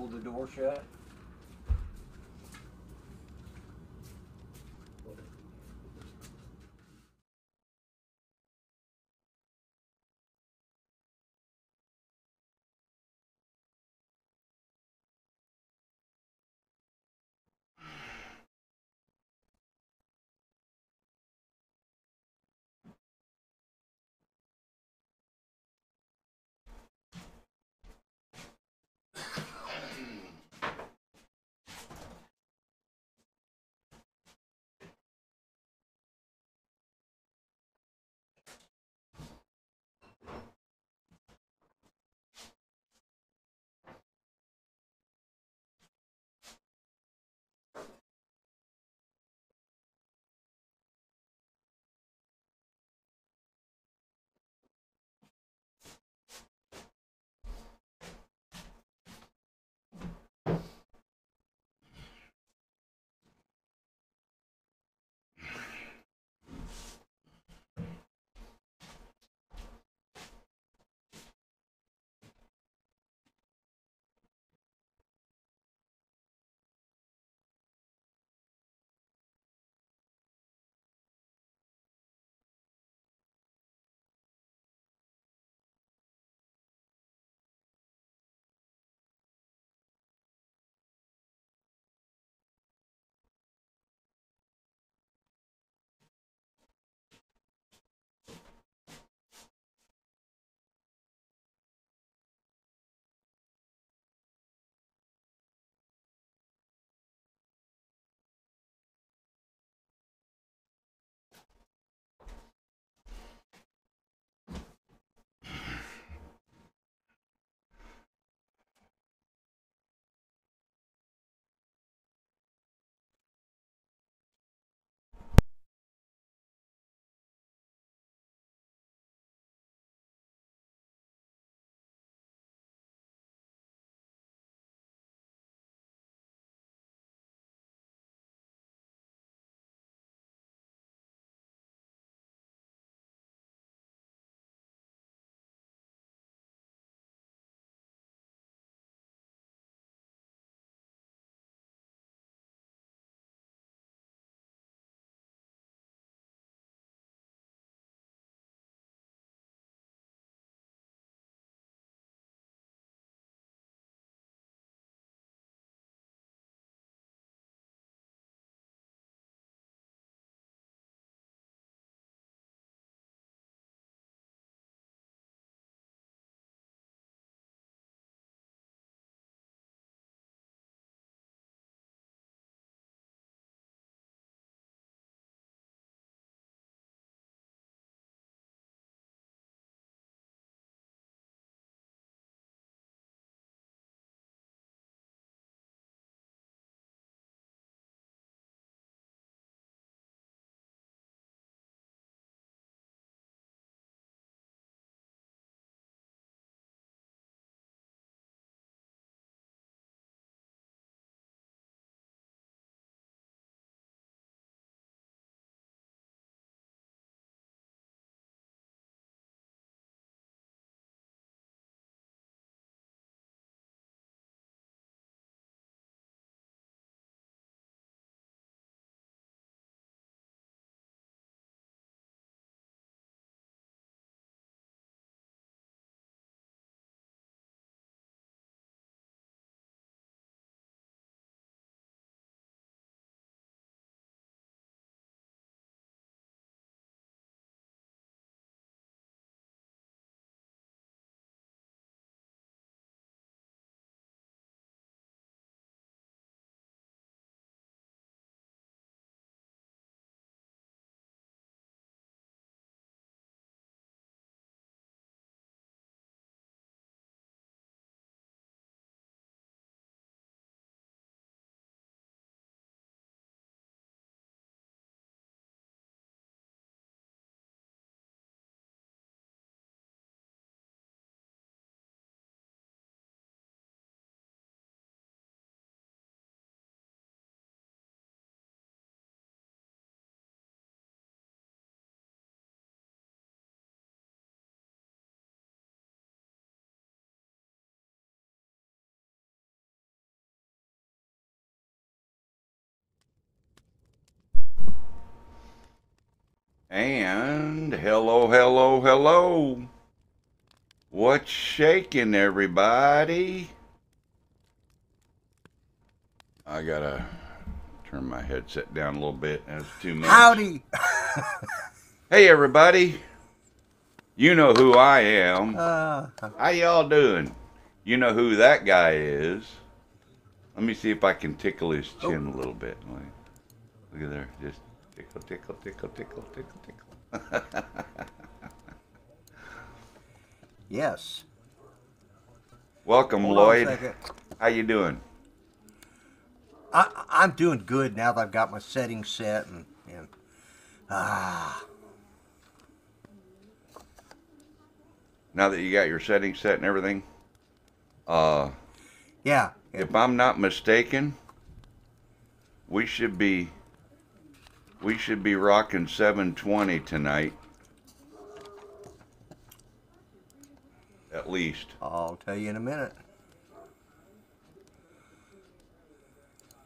hold the door shut. And hello, hello, hello. What's shaking, everybody? I gotta turn my headset down a little bit. That's too much. Howdy. Hey, everybody. You know who I am. How y'all doing? You know who that guy is. Let me see if I can tickle his chin a little bit. Look at there. Just tickle, tickle, tickle, tickle, tickle, tickle. Yes. Welcome, Hold on a Lloyd. second. How you doing? I'm doing good now that I've got my settings set and Now that you got your settings set and everything, yeah. if I'm not mistaken, we should be rocking 720 tonight. At least. I'll tell you in a minute.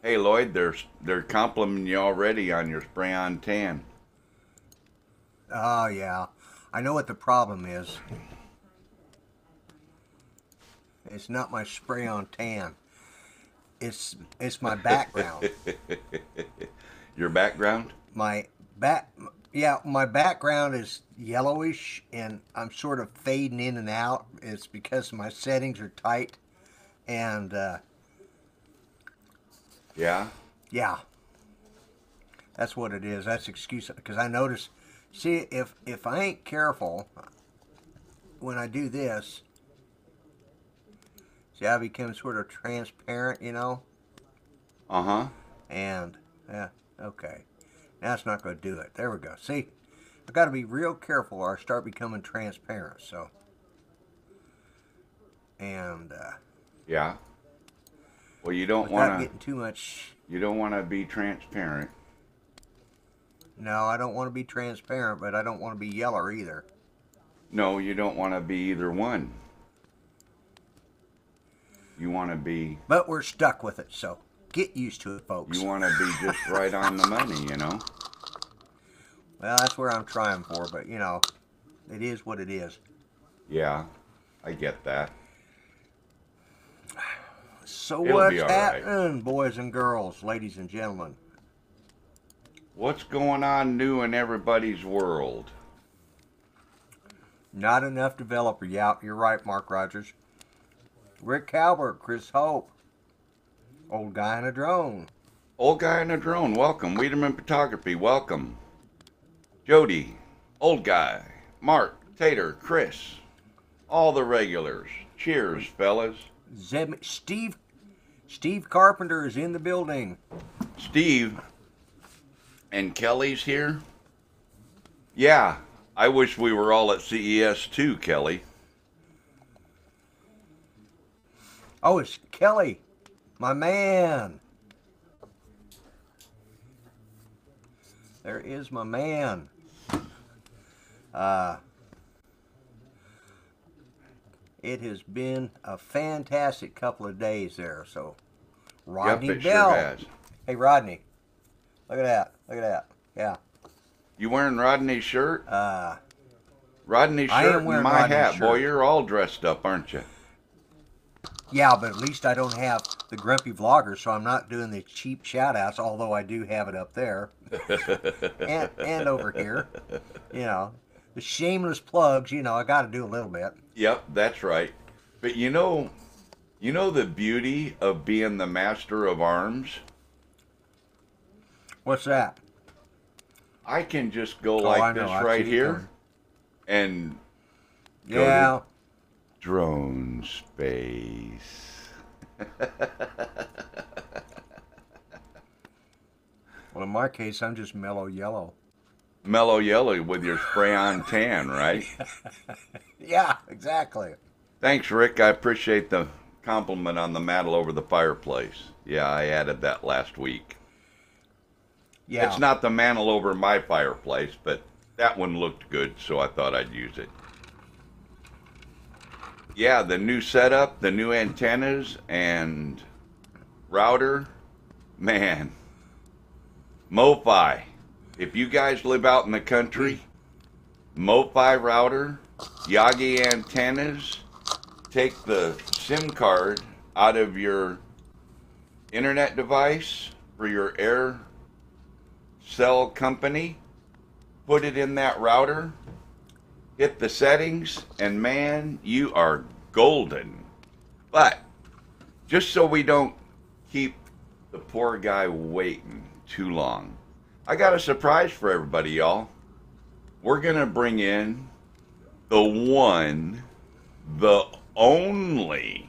Hey Lloyd, they're complimenting you already on your spray-on tan. Oh yeah. I know what the problem is. It's not my spray on tan. It's my background. Your background? My background is yellowish and I'm sort of fading in and out. It's because my settings are tight and Yeah? yeah. That's what it is. That's excuse because I notice, see, if I ain't careful when I do this, see how I become sort of transparent, you know? Uh-huh. And, yeah, okay. Now it's not going to do it. There we go. See, I've got to be real careful or I start becoming transparent, so. And, Yeah. Well, you don't want to getting too much. You don't want to be transparent. No, I don't want to be transparent, but I don't want to be yellow either. No, you don't want to be either one. You want to be... But we're stuck with it, so get used to it, folks. You want to be just right on the money, you know? Well, that's where I'm trying for, but, you know, it is what it is. Yeah, I get that. So It'll what's be all happening, right. boys and girls, ladies and gentlemen? What's going on new in everybody's world? Not enough developer. Yeah, you're right, Mark Rogers. Rick Calvert, Chris Hope, old guy in a drone. Old guy in a drone, welcome. Wiedemann Photography, welcome. Jody, old guy, Mark, Tater, Chris, all the regulars. Cheers, fellas. Steve Carpenter is in the building. Steve and Kelly's here. Yeah, I wish we were all at CES too, Kelly. Oh, it's Kelly, my man. There is my man. It has been a fantastic couple of days there. So, Rodney Yep, it Bell. sure has. Hey, Rodney. Look at that. Look at that. Yeah. You wearing Rodney's shirt? Rodney's shirt and my hat. Boy, you're all dressed up, aren't you? Yeah, but at least I don't have the grumpy vlogger, so I'm not doing the cheap shout-outs, although I do have it up there. and over here. You know, the shameless plugs, you know, I got to do a little bit. Yep, that's right. But you know the beauty of being the master of arms? What's that? I can just go like this right here and go to drone space. Well, in my case, I'm just mellow yellow. Mellow yellow with your spray-on tan, right? Yeah, exactly. Thanks, Rick. I appreciate the compliment on the mantle over the fireplace. Yeah, I added that last week. Yeah. It's not the mantle over my fireplace, but that one looked good, so I thought I'd use it. Yeah, the new setup, the new antennas, and router, man, MoFi. If you guys live out in the country, MoFi router, Yagi antennas. Take the SIM card out of your internet device for your air cell company, put it in that router, hit the settings, and man, you are golden. But just so we don't keep the poor guy waiting too long, I got a surprise for everybody, y'all. We're gonna bring in the one, the only,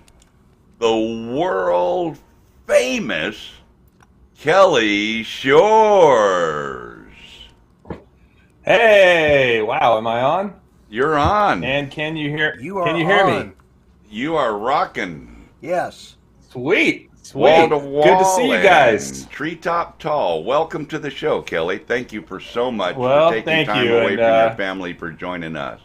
the world famous Kelly Shores. Hey, wow, am I on? You're on. And can you hear? You are Can you hear on. me? You are rocking. Yes. Sweet, sweet. Wall to wall. Good to see you guys. Treetop tall. Welcome to the show, Kelly. Thank you for so much Well, for taking thank time you, away and, from your family for joining us.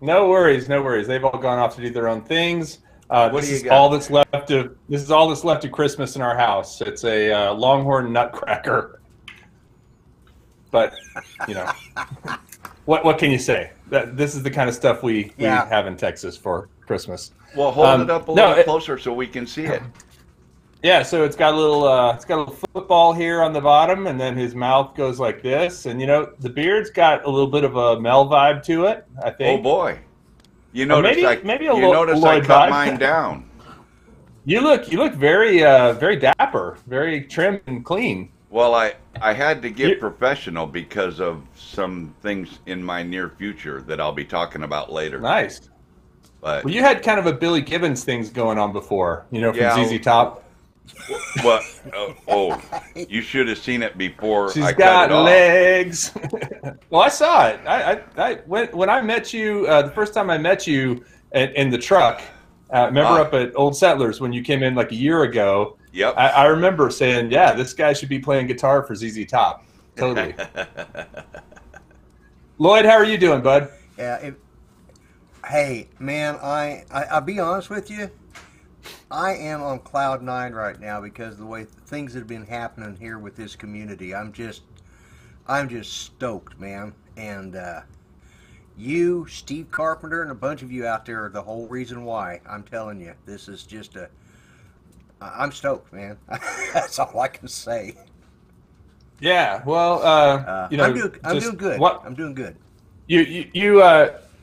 No worries, no worries. They've all gone off to do their own things. What This do you is got? all that's left of. This is all that's left of Christmas in our house. It's a Longhorn Nutcracker. But you know, what can you say? This is the kind of stuff we have in Texas for Christmas. Well, hold it up a little closer so we can see it. Yeah, so it's got a little football here on the bottom, and then his mouth goes like this, and you know the beard's got a little bit of a Mel vibe to it, I think. Oh boy, you notice maybe a notice I Lloyd cut vibe. mine down. You look very very dapper, very trim and clean. Well, I had to get professional because of some things in my near future that I'll be talking about later. Nice. But Well, you had kind of a Billy Gibbons things going on before, you know, from Yeah. ZZ Top. Well, you should have seen it before She's I cut got it off. legs. Well, I saw it. I when I met you the first time I met you in the truck. Remember up at Old Settlers when you came in like a year ago? Yep. I remember saying, yeah, this guy should be playing guitar for ZZ Top. Totally. Lloyd, how are you doing, bud? Yeah. Hey, man, I'll be honest with you. I am on cloud nine right now because of the way things that have been happening here with this community. I'm just stoked, man. And you, Steve Carpenter, and a bunch of you out there are the whole reason why. I'm telling you, this is just I'm stoked, man. That's all I can say. Yeah, well, you know, I'm doing good. I'm doing good.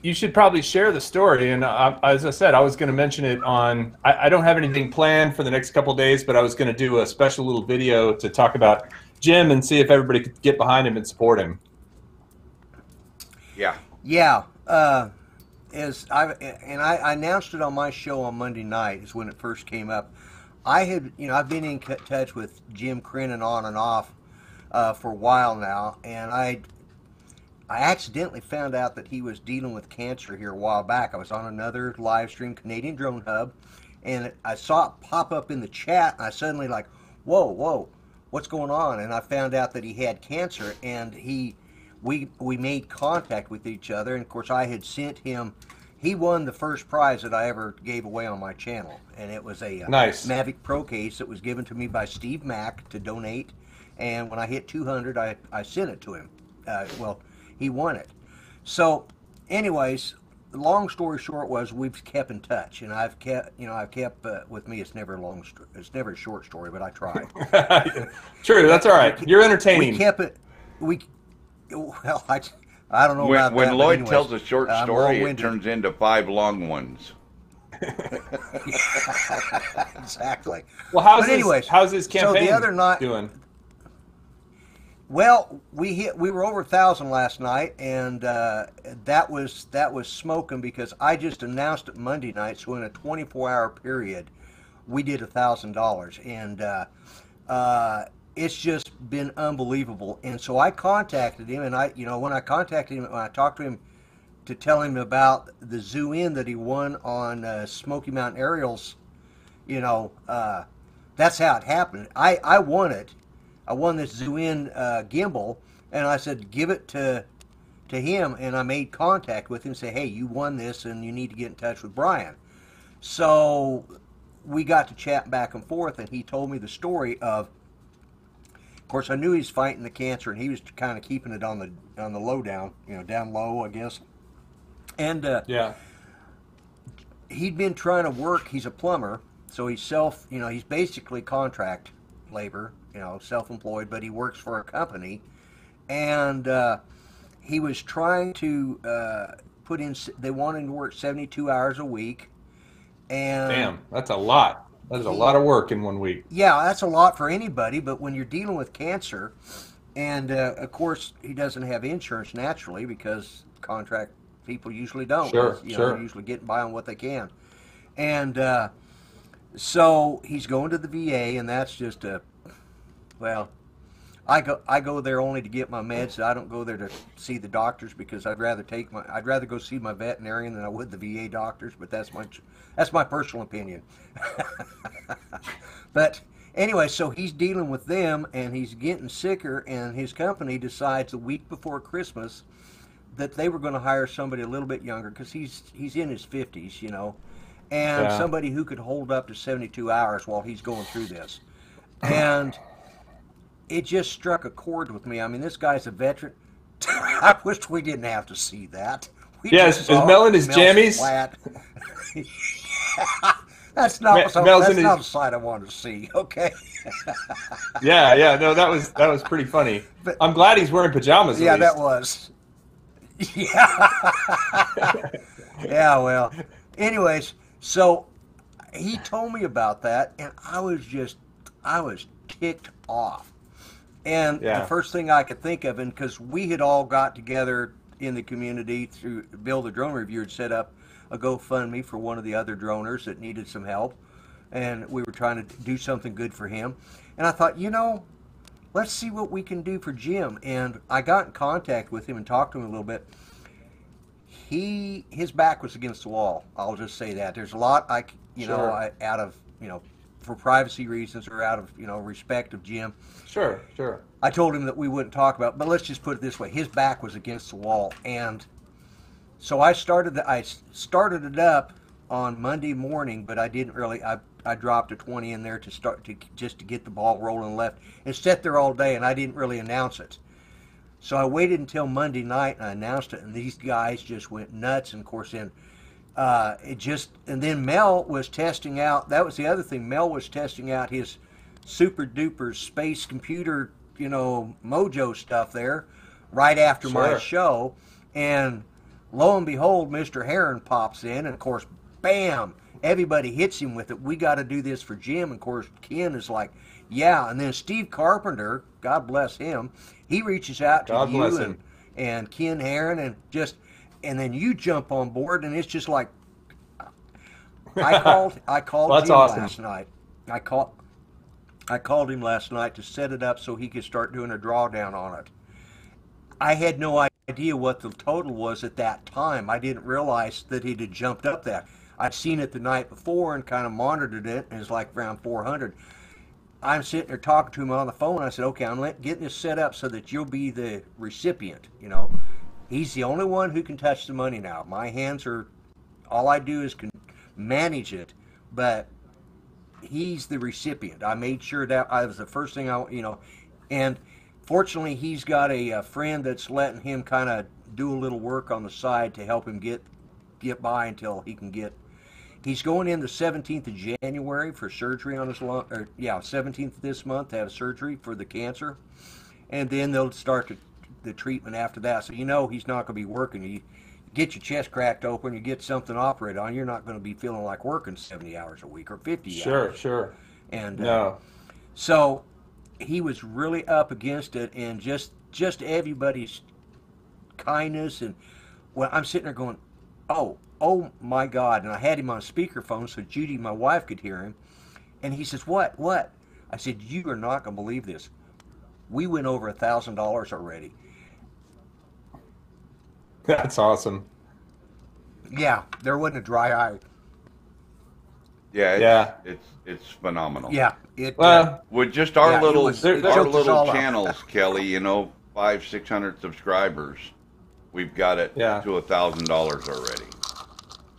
You should probably share the story. And as I said, I was going to mention it on. I don't have anything planned for the next couple of days, but I was going to do a special little video to talk about Jim and see if everybody could get behind him and support him. Yeah. Yeah. I announced it on my show on Monday night is when it first came up. I've been in touch with Jim Crennan on and off for a while now, and I accidentally found out that he was dealing with cancer here a while back. I was on another live stream, Canadian Drone Hub, and I saw it pop up in the chat, and I suddenly like, whoa, what's going on? And I found out that he had cancer, and we made contact with each other, and of course I had sent him. He won the first prize that I ever gave away on my channel, and it was a nice Mavic Pro case that was given to me by Steve Mack to donate. And when I hit 200, I sent it to him. Well, he won it. So, anyways, the long story short was we've kept in touch, and I've kept with me. It's never a short story, but I try. True, that's all right. You're entertaining. We kept it. Well, I don't know about that. When Lloyd anyways, tells a short story, it turns into 5 long ones. Exactly. Well, how's his campaign the other night, doing? Well, we were over 1,000 last night, and that was smoking because I just announced it Monday night. So in a 24-hour period, we did $1,000, and it's just been unbelievable. And so I contacted him, and when I talked to him to tell him about the Zoo Inn that he won on Smokey Mountain Aerials, that's how it happened. I won it. I won this Zoo Inn gimbal, and I said, give it to him, and I made contact with him, say, hey, you won this, and you need to get in touch with Brian. So we got to chat back and forth, and he told me the story of course, I knew he was fighting the cancer, and he was kind of keeping it on the low down, down low, I guess. And Yeah. he'd been trying to work. He's a plumber, so he's he's basically contract labor, self-employed, but he works for a company. And he was trying to put in. They wanted him to work 72 hours a week. And Damn, that's a lot. That's a lot of work in 1 week. yeah, that's a lot for anybody. But when you're dealing with cancer, and of course he doesn't have insurance naturally because contract people usually don't. Sure, They're usually getting by on what they can. And so he's going to the VA, and that's just I go there only to get my meds. I don't go there to see the doctors because I'd rather go see my veterinarian than I would the VA doctors. But that's my personal opinion. But anyway, so he's dealing with them, and he's getting sicker, and his company decides the week before Christmas that they were going to hire somebody a little bit younger because he's in his 50s, and somebody who could hold up to 72 hours while he's going through this. And it just struck a chord with me. I mean, this guy's a veteran. I wish we didn't have to see that. Yes, is Mel in his jammies? That's not a sight I wanted to see. Okay. Yeah. No, that was pretty funny. But I'm glad he's wearing pajamas. Yeah, that was. Yeah. Yeah. Well. Anyways, so he told me about that, and I was ticked off. And the first thing I could think of, and because we had all got together in the community through Bill the Drone Reviewer had set up a GoFundMe for one of the other droners that needed some help, and we were trying to do something good for him. And I thought, let's see what we can do for Jim. And I got in contact with him and talked to him a little bit. His back was against the wall. I'll just say that. There's a lot for privacy reasons or out of respect of Jim. Sure. I told him that we wouldn't talk about it, but let's just put it this way: his back was against the wall, and so I started it up on Monday morning, but I didn't really. I dropped a 20 in there just to get the ball rolling left, and sat there all day, and I didn't really announce it. So I waited until Monday night and I announced it, and these guys just went nuts. And of course, then then Mel was testing out. That was the other thing. Mel was testing out his super duper space computer, mojo stuff there, right after my show, and lo and behold, Mr. Heron pops in, and of course, bam, everybody hits him with it. We got to do this for Jim. And of course, Ken is like, yeah. And then Steve Carpenter, God bless him, he reaches out to you and Ken Heron, and then you jump on board, and it's just like I called Jim last night. I called him last night to set it up so he could start doing a drawdown on it. I had no idea what the total was at that time. I didn't realize that it had jumped up that. I'd seen it the night before and kind of monitored it, and it's like around 400. I'm sitting there talking to him on the phone. I said, okay, I'm getting this set up so that you'll be the recipient. He's the only one who can touch the money now. My hands all I do is can manage it, but he's the recipient. I made sure that was the first thing and fortunately he's got a friend that's letting him kind of do a little work on the side to help him get by until he can get. He's going in the 17th of January for surgery on his lung, 17th of this month to have surgery for the cancer, and then they'll start the treatment after that. So he's not going to be working. You get your chest cracked open, you get something operated on, you're not going to be feeling like working 70 hours a week or 50 hours. Sure. And so he was really up against it, and just everybody's kindness. And I'm sitting there going, oh my God. And I had him on speakerphone so Judy, my wife, could hear him. And he says, what? I said, you are not going to believe this. We went over $1,000 already. That's awesome. Yeah, there wasn't a dry eye. Yeah, it's phenomenal. Yeah, with just our little channels, Kelly, 500-600 subscribers, we've got it to $1,000 already.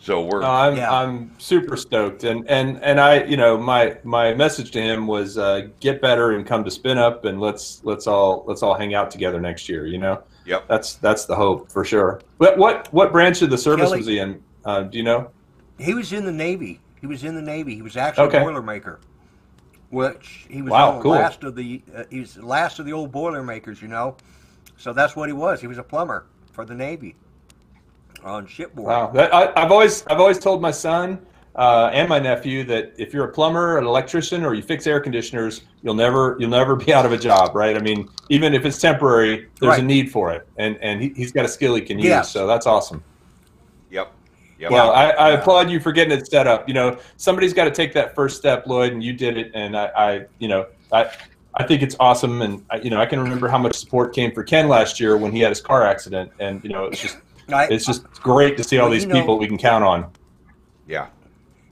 So we're I'm super stoked, and I, you know, my message to him was get better and come to Spin Up, and let's all hang out together next year. You know, Yep. That's the hope for sure. But what branch of the service Kelly, was he in? Do you know? He was in the Navy. He was in the Navy. He was actually a Boilermaker, which he was the last of the he's the last of the old Boilermakers, you know. So that's what he was. He was a plumber for the Navy on shipboard. Wow, I've always told my son and my nephew that if you're a plumber, an electrician, or you fix air conditioners, you'll never be out of a job, right? I mean, even if it's temporary, there's a need for it, and he's got a skill he can use. So that's awesome. Yep. Well, I applaud you for getting it set up. You know, somebody's got to take that first step, Lloyd, and you did it. And I think it's awesome. And I can remember how much support came for Ken last year when he had his car accident. And it's just great to see all these people we can count on. Yeah.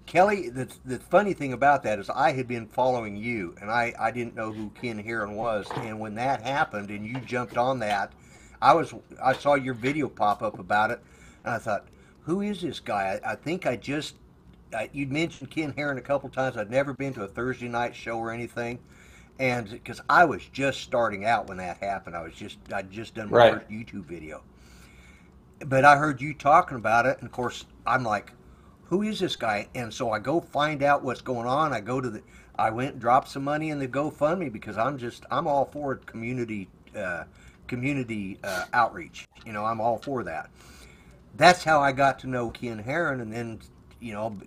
Kelly, the funny thing about that is I had been following you, and I didn't know who Ken Heron was. And when that happened, and you jumped on that, I saw your video pop up about it, and I thought, who is this guy? I think you'd mentioned Ken Heron a couple times. I'd never been to a Thursday night show or anything, and because I was just starting out when that happened, I'd just done my first YouTube video. But I heard you talking about it, and of course I'm like, who is this guy? And so I go find out what's going on. I went and dropped some money in the GoFundMe because I'm all for community outreach. I'm all for that. That's how I got to know Ken Heron, and then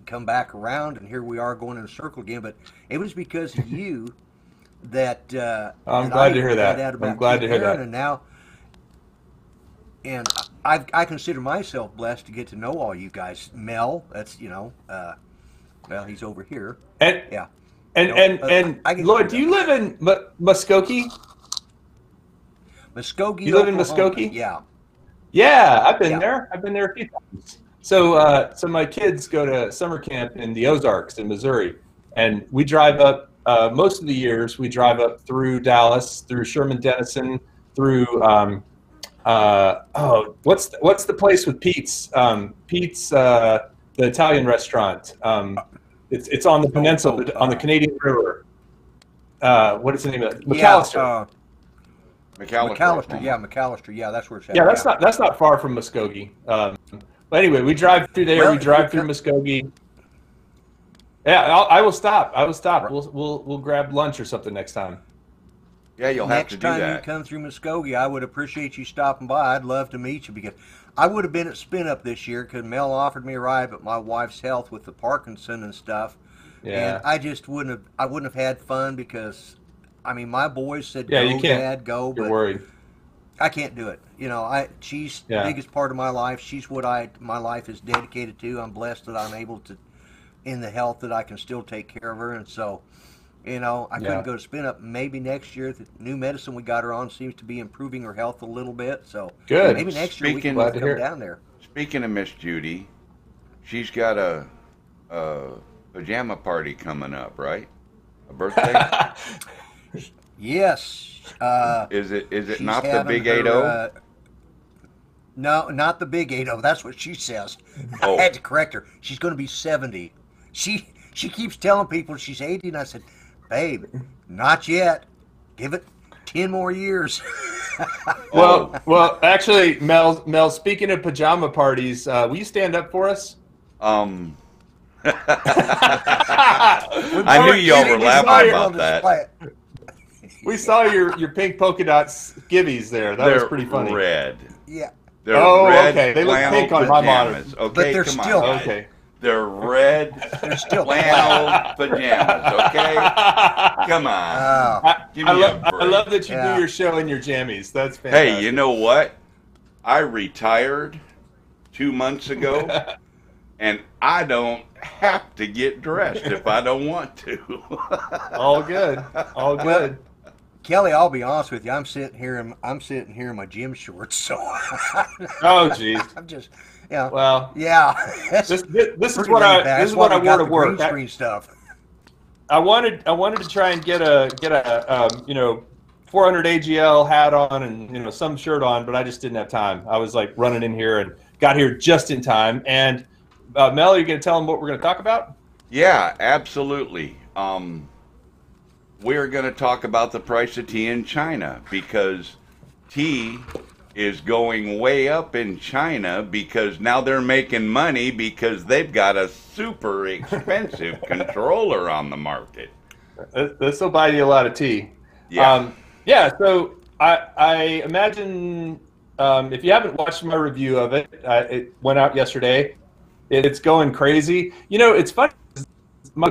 come back around, and here we are going in a circle again. But it was because of you that I'm glad to hear that. I'm glad to hear that. And now, I consider myself blessed to get to know all you guys. Mel, that's well, he's over here. And Lloyd, do you live in Muskogee? Muskogee. You live in Muskogee? Yeah. Yeah, I've been there. I've been there a few times. So my kids go to summer camp in the Ozarks in Missouri, and we drive up. Most of the years, we drive up through Dallas, through Sherman-Denison, through what's the place with Pete's? Pete's, the Italian restaurant. It's on the peninsula, on the Canadian River. What is the name of it? McAllister. McAllister, yeah, McAllister, yeah, that's where it's at. Yeah, that's not far from Muskogee. But anyway, we drive through there. We drive through Muskogee. Yeah, I will stop. We'll grab lunch or something next time. Yeah, you'll have to do that. Next time you come through Muskogee, I would appreciate you stopping by. I'd love to meet you because I would have been at Spin Up this year because Mel offered me a ride, but my wife's health with the Parkinson and stuff. Yeah. And I just wouldn't have had fun because, I mean, my boys said, go, Dad, go. You're worried. I can't do it. She's the biggest part of my life. She's what my life is dedicated to. I'm blessed that I'm able to, in the health that I can still take care of her. And so, I couldn't go to Spin Up. Maybe next year, the new medicine we got her on seems to be improving her health a little bit. So good. Maybe next year we can come down there. Speaking of Miss Judy, she's got a pajama party coming up, right? A birthday? Yes. Is it not the big 80? No, not the big 80. That's what she says. I had to correct her. She's going to be 70. She keeps telling people she's 80, and I said, babe, not yet. Give it 10 more years. Well, actually, Mel, speaking of pajama parties, will you stand up for us? I knew y'all were laughing about that. We saw your pink polka dot skivvies there. That was pretty funny. Red. Yeah. They're red okay. They look pink on my monitor. Okay, but they're still okay. They're red flannel pajamas, okay? Come on. Give me a break. I love that you do your show in your jammies. That's fantastic. Hey, you know what? I retired 2 months ago, and I don't have to get dressed if I don't want to. All good. All good. Kelly, I'll be honest with you. I'm sitting here in my gym shorts, so. Oh, geez. I'm just, yeah. Well, yeah. This is what I wore to work. Green screen stuff. I wanted to try and get a 400 AGL hat on and some shirt on, but I just didn't have time. I was like running in here and got here just in time. And Mel, are you going to tell them what we're going to talk about? Yeah, absolutely. We're going to talk about the price of tea in China, because tea is going way up in China because now they're making money because they've got a super expensive controller on the market. This will buy you a lot of tea. Yeah. Yeah, so I imagine if you haven't watched my review of it, it went out yesterday. It's going crazy. You know, it's funny.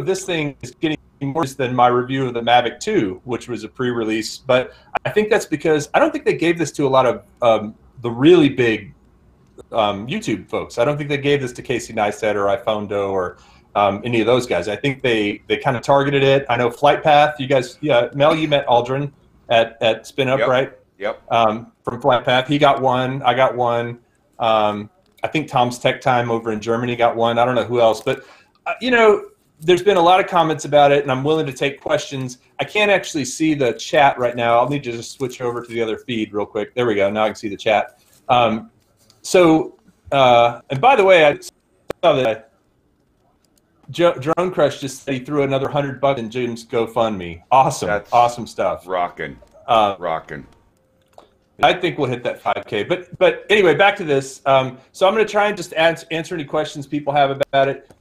This thing is getting worse than my review of the Mavic 2, which was a pre-release. But I think that's because I don't think they gave this to a lot of the really big YouTube folks. I don't think they gave this to Casey Neistat or iPhonedo or any of those guys. I think they kind of targeted it. I know Flight Path, you guys, yeah, Mel, you met Aldrin at Spin Up, Yep. right? Yep. From Flight Path. He got one. I got one. I think Tom's Tech Time over in Germany got one. I don't know who else. But, you know, there's been a lot of comments about it, and I'm willing to take questions. I can't actually see the chat right now. I'll need to just switch over to the other feed real quick. There we go. Now I can see the chat. And by the way, I saw that Drone Crush just said he threw another $100 in Jim's GoFundMe. Awesome. That's awesome stuff. Rocking. Rocking. I think we'll hit that 5K. But anyway, back to this. So I'm going to try and just answer any questions people have about it.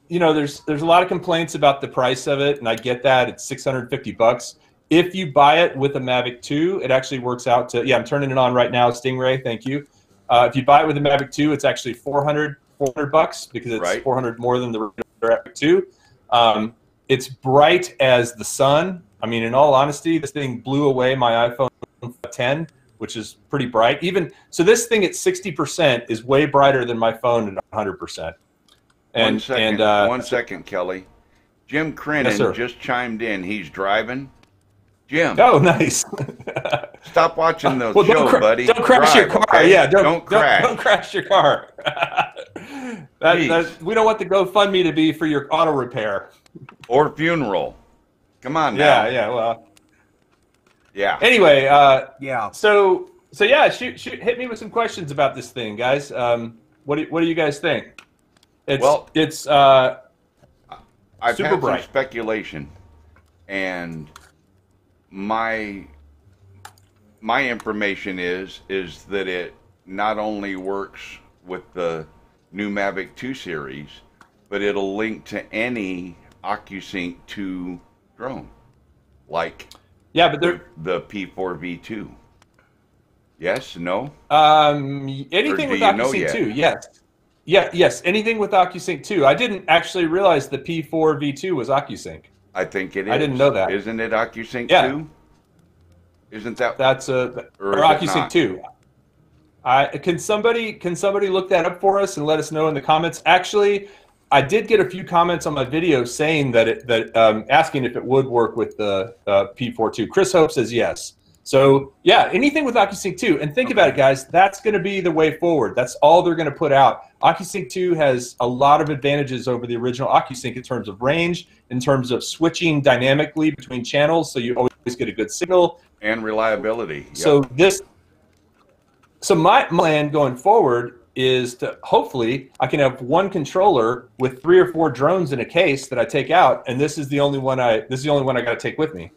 You know, there's a lot of complaints about the price of it, and I get that. It's $650. If you buy it with a Mavic 2, it actually works out to, yeah, I'm turning it on right now, Stingray, thank you. If you buy it with a Mavic 2, it's actually $400 because it's Right. $400 more than the Mavic 2. It's bright as the sun. I mean, in all honesty, this thing blew away my iPhone 10, which is pretty bright. Even so, this thing at 60% is way brighter than my phone at 100%. One second, Kelly. Jim Crennan just chimed in. He's driving. Jim. Oh, nice. Stop watching the well, show, buddy. Don't crash your car. Okay? Yeah, don't crash. Don't crash your car. We don't want the GoFundMe to be for your auto repair. Or funeral. Come on now. Yeah, well. Yeah. Anyway, yeah. So yeah, shoot, hit me with some questions about this thing, guys. What do you guys think? It's I've super had bright. some speculation, and my information is that it not only works with the new Mavic 2 series, but it'll link to any OcuSync 2 drone, like but the P4V2. Yes? No? Anything with OcuSync 2, yes. Yes, anything with OcuSync 2. I didn't actually realize the P4V2 was OcuSync. I think it is. I didn't know that. Isn't it OcuSync 2? Isn't that? That's or OcuSync 2. Can somebody look that up for us and let us know in the comments? Actually, I did get a few comments on my video saying that asking if it would work with the P42. Chris Hope says yes. So yeah, anything with OcuSync 2. And think about it, guys. That's going to be the way forward. That's all they're going to put out. OcuSync 2 has a lot of advantages over the original OcuSync in terms of range, in terms of switching dynamically between channels, so you always get a good signal. And reliability. Yep. So my plan going forward is to hopefully I can have one controller with 3 or 4 drones in a case that I take out, and this is the only one I got to take with me.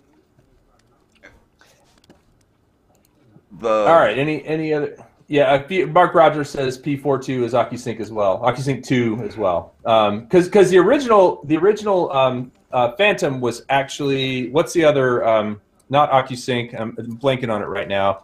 All right. Any other? Yeah. Mark Rogers says P42 is OcuSync as well. OcuSync 2 as well. Because the original Phantom was actually, what's the other? Not OcuSync. I'm blanking on it right now.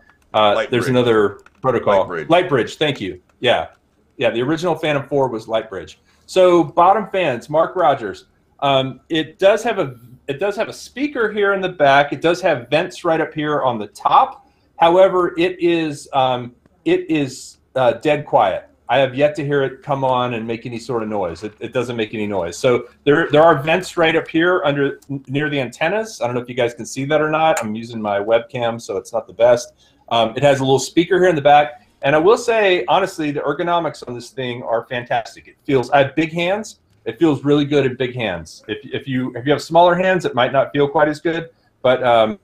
There's another protocol. Lightbridge. Thank you. Yeah. The original Phantom 4 was Lightbridge. So bottom fans, Mark Rogers. It does have a speaker here in the back. It does have vents right up here on the top. However, it is dead quiet. I have yet to hear it come on and make any sort of noise. It doesn't make any noise. So there are vents right up here near the antennas. I don't know if you guys can see that or not. I'm using my webcam, so it's not the best. It has a little speaker here in the back. And I will say, honestly, the ergonomics on this thing are fantastic. I have big hands. It feels really good in big hands. If you have smaller hands, it might not feel quite as good. But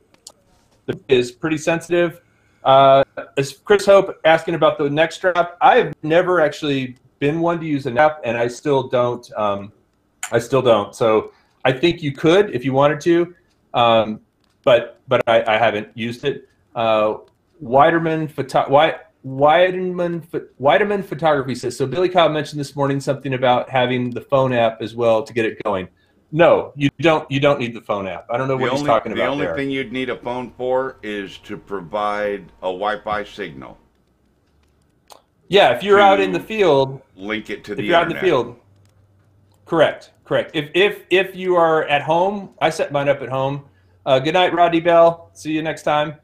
it is pretty sensitive. As Chris Hope asking about the neck strap, I've never actually been one to use an app, and I still don't. So I think you could if you wanted to, but I haven't used it. Weiderman Photography says, so Billy Kyle mentioned this morning something about having the phone app as well to get it going. No, you don't need the phone app. I don't know what he's talking about there. The only thing you'd need a phone for is to provide a Wi-Fi signal. Yeah, if you're out in the field, link it to the internet. If you're out in the field, correct. If you are at home, I set mine up at home. Good night, Rodney Bell. See you next time.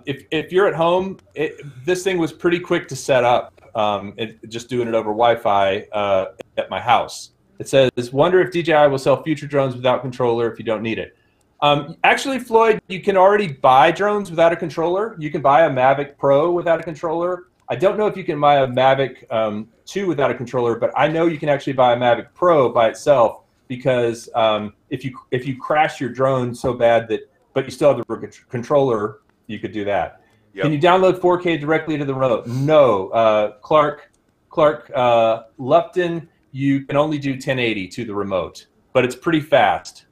If you're at home, this thing was pretty quick to set up. Just doing it over Wi-Fi at my house. It says, wonder if DJI will sell future drones without controller if you don't need it. Actually, Floyd, you can already buy drones without a controller. You can buy a Mavic Pro without a controller. I don't know if you can buy a Mavic 2 without a controller, but I know you can actually buy a Mavic Pro by itself because if you crash your drone so bad but you still have the controller, you could do that. Yep. Can you download 4K directly to the remote? No. Clark Lupton, you can only do 1080 to the remote, but it's pretty fast.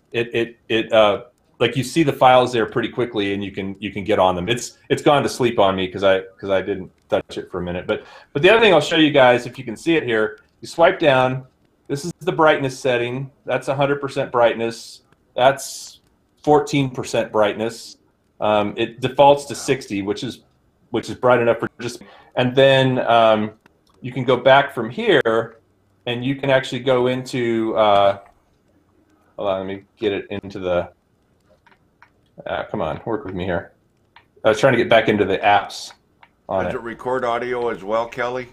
Like you see the files there pretty quickly, and you can get on them. It's gone to sleep on me because I didn't touch it for a minute. But the other thing I'll show you guys, if you can see it here, you swipe down. This is the brightness setting. That's 100% brightness. That's 14% brightness. It defaults to 60, which is bright enough for just. And then you can go back from here, and you can actually go into. Hold on, let me get it into the. Come on, work with me here. I was trying to get back into the apps on it. Does it record audio as well, Kelly?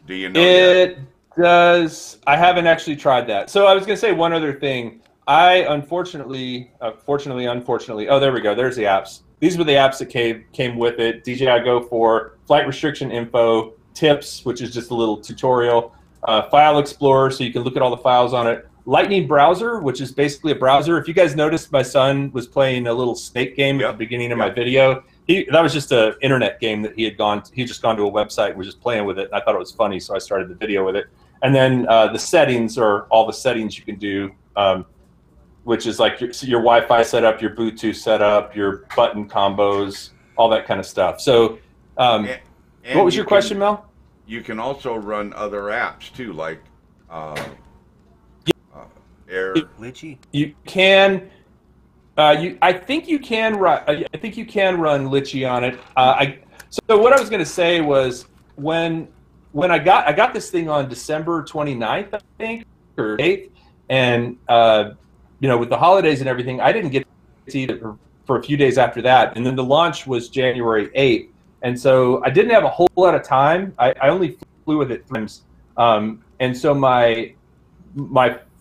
Do you know it yet? Does. I haven't actually tried that. So I was going to say one other thing. I unfortunately, oh, there we go. There's the apps. These were the apps that came with it. DJI Go 4, flight restriction info, tips, which is just a little tutorial, file explorer, so you can look at all the files on it. Lightning browser, which is basically a browser. If you guys noticed, my son was playing a little snake game at the beginning of my video. That was just an internet game that he'd just gone to a website and was just playing with it. And I thought it was funny, so I started the video with it. And then the settings are all the settings you can do, which is like your Wi-Fi setup, your Bluetooth setup, your button combos, all that kind of stuff. So, what was your question, Mel? You can also run other apps too, like Air. You can. I think you can run. I think you can run Litchi on it. So what I was going to say was when I got this thing on December 29th, I think, or 8th, and with the holidays and everything, I didn't get to eat it for a few days after that, and then the launch was January 8th, and so I didn't have a whole lot of time. I only flew with it times, and so my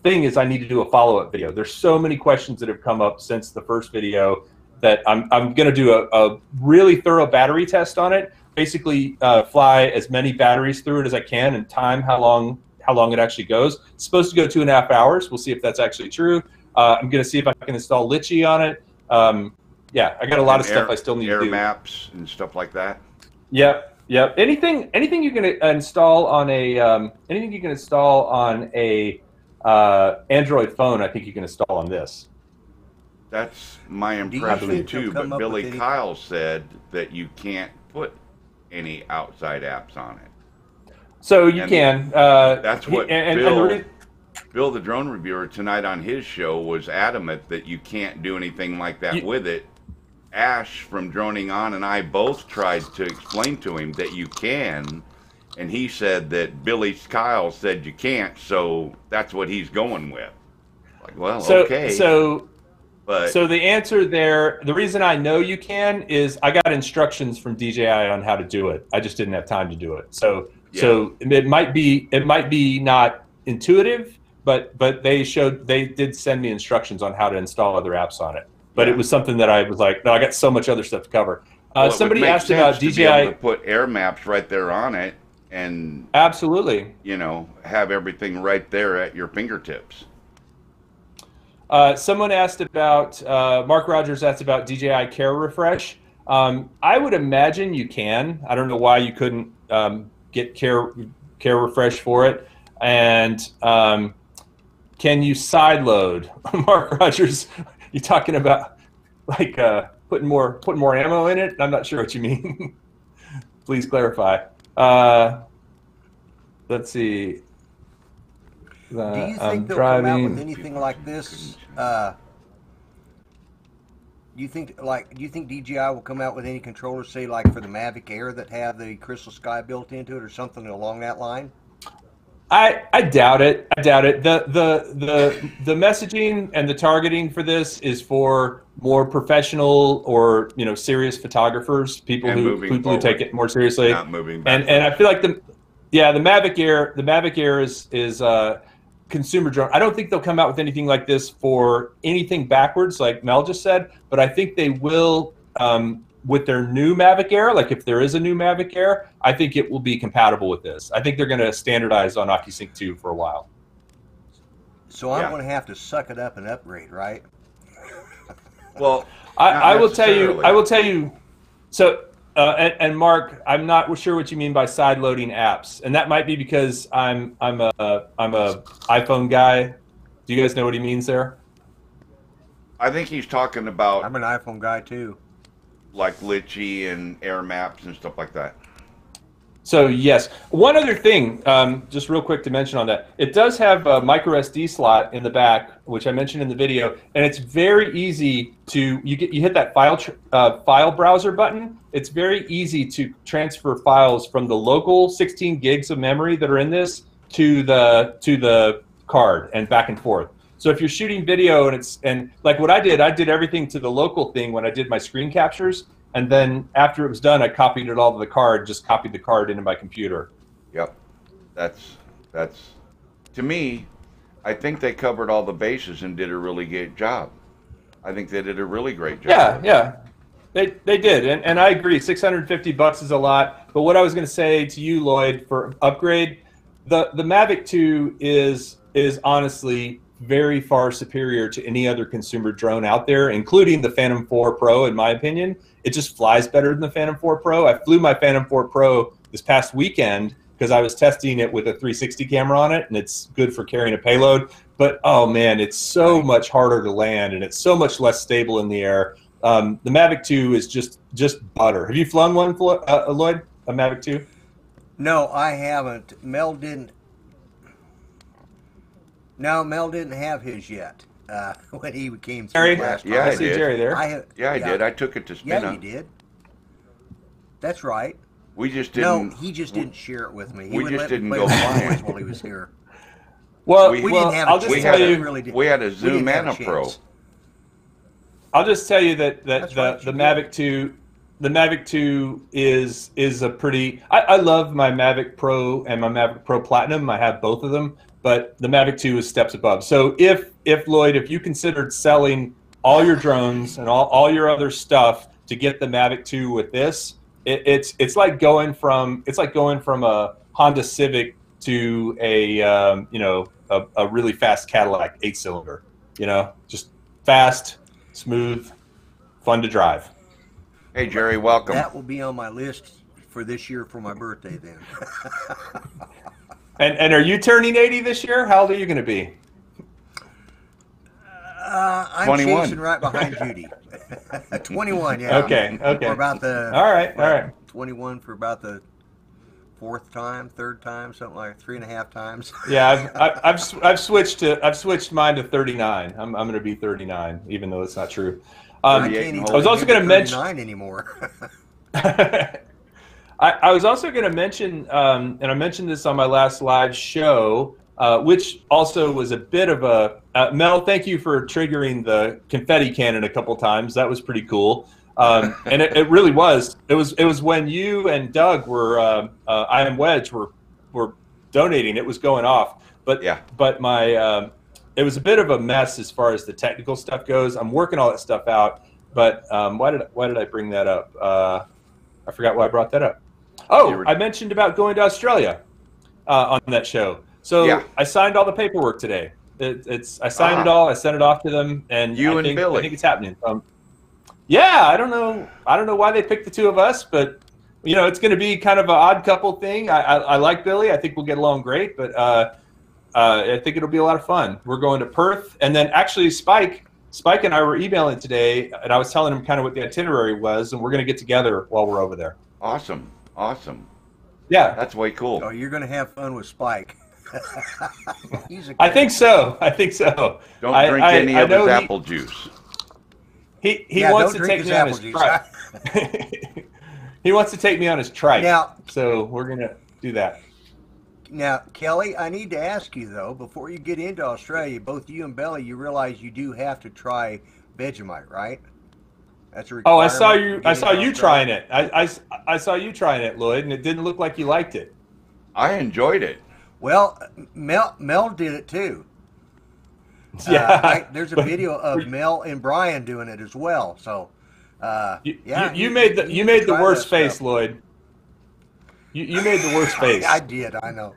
thing is I need to do a follow-up video. There's so many questions that have come up since the first video that I'm going to do a really thorough battery test on it. Basically, fly as many batteries through it as I can and time how long it actually goes. It's supposed to go 2.5 hours. We'll see if that's actually true. I'm going to see if I can install Litchi on it. Yeah, I got a lot of stuff I still need to do. Air maps and stuff like that. Yep. Anything you can install on a Android phone, I think you can install on this. That's my impression too, but Billy Kyle said that you can't put any outside apps on it. So you can. That's what Bill, the drone reviewer, tonight on his show was adamant that you can't do anything like that with it. Ash from Droning On and I both tried to explain to him that you can, and he said that Billy Kyle said you can't, so that's what he's going with. Like, well, okay. So the answer there, the reason I know you can is I got instructions from DJI on how to do it. I just didn't have time to do it. So it might be not intuitive, but they did send me instructions on how to install other apps on it. But it was something that I was like, no, I got so much other stuff to cover. Somebody asked about DJI. To be able to put air maps right there on it, and absolutely, have everything right there at your fingertips. Someone asked about Mark Rogers asked about DJI Care Refresh. I would imagine you can. I don't know why you couldn't get care refresh for it. And can you side load? Mark Rogers, you talking about like putting more ammo in it? I'm not sure what you mean. Please clarify. Let's see. Do you think they'll come out with anything like this? Do you think DJI will come out with any controllers, say like for the Mavic Air, that have the Crystal Sky built into it, or something along that line? I doubt it. I doubt it. The messaging and the targeting for this is for more professional or serious photographers, people who take it more seriously. Not moving back. And I feel like the Mavic Air is consumer drone. I don't think they'll come out with anything like this for anything backwards, like Mel just said, but I think they will with their new Mavic Air. Like if there is a new Mavic Air, I think it will be compatible with this. I think they're going to standardize on OcuSync 2 for a while. So I'm going to have to suck it up and upgrade, right? Well, I will tell you. So, and Mark, I'm not sure what you mean by side loading apps, and that might be because I'm a iPhone guy. Do you guys know what he means there? I think he's talking about. I'm an iPhone guy too. Like Litchi and Air Maps and stuff like that. So yes, one other thing, just real quick to mention on that, it does have a Microsd slot in the back, which I mentioned in the video, and it's very easy to you hit that file browser button. It's very easy to transfer files from the local 16 gigs of memory that are in this to the card and back and forth. So if you're shooting video and like what I did everything to the local thing when I did my screen captures. And then after it was done, I copied it all to the card, just copied the card into my computer. Yep. That's to me, I think they covered all the bases and did a really good job. I think they did a really great job. Yeah. They did. And I agree, $650 is a lot. But what I was going to say to you, Lloyd, for upgrade, the Mavic 2 is honestly very far superior to any other consumer drone out there, including the Phantom 4 Pro, in my opinion. It just flies better than the Phantom 4 Pro. I flew my Phantom 4 Pro this past weekend because I was testing it with a 360 camera on it, and it's good for carrying a payload. But, oh, man, it's so much harder to land, and it's so much less stable in the air. The Mavic 2 is just butter. Have you flown one, Lloyd, a Mavic 2? No, I haven't. Mel didn't. No, Mel didn't have his yet when he came through last time. Yeah, I see Jerry there. I did. I took it to spin. Yeah, you did. That's right. We just didn't. No, he just didn't share it with me. We just didn't go flying while he was here. Well, we didn't have I'll just tell you, we had a Zoom and a Pro. I'll just tell you that the Mavic 2. The Mavic 2 is a pretty. I love my Mavic Pro and my Mavic Pro Platinum. I have both of them. But the Mavic 2 is steps above. So if Lloyd, if you considered selling all your drones and all your other stuff to get the Mavic 2 with this, it's like going from a Honda Civic to a really fast Cadillac 8-cylinder. Just fast, smooth, fun to drive. Hey Jerry, welcome. That will be on my list for this year for my birthday then. And are you turning 80 this year? How old are you going to be? I'm 21. chasing right behind Judy. 21, yeah. Okay. For about the. All right. 21 for about the third time, something like 3.5 times. Yeah, I've switched mine to 39. I'm going to be 39, even though it's not true. I was also going to mention 39 anymore. I was also going to mention, and I mentioned this on my last live show, which also was a bit of a Mel. Thank you for triggering the confetti cannon a couple times. That was pretty cool, and it really was. It was when you and Doug were I Am Wedge were donating. It was going off, but my it was a bit of a mess as far as the technical stuff goes. I'm working all that stuff out, but why did I bring that up? I forgot why I brought that up. Oh, I mentioned about going to Australia on that show. So I signed all the paperwork today. I signed it all. I sent it off to them, and I think it's happening. Yeah, I don't know why they picked the two of us, but you know, it's going to be kind of an odd couple thing. I like Billy. I think we'll get along great, but I think it'll be a lot of fun. We're going to Perth, and then actually Spike and I were emailing today, and I was telling him kind of what the itinerary was, and we're going to get together while we're over there. Awesome. Awesome. Yeah. That's way cool. Oh, you're going to have fun with Spike. I think so. I think so. Don't drink any of his apple juice. He wants to take me on his trike. He wants to take me on his trike. Now, so we're going to do that. Now, Kelly, I need to ask you, though, before you get into Australia, both you and Belly, you realize you do have to try Vegemite, right? That's a requirement. Oh, I saw you trying it. I saw you trying it, Lloyd, and it didn't look like you liked it. I enjoyed it. Well, Mel did it too. Yeah. There's a video of Mel and Brian doing it as well. So, you made the worst face, stuff. Lloyd. You made the worst face. I did. I know.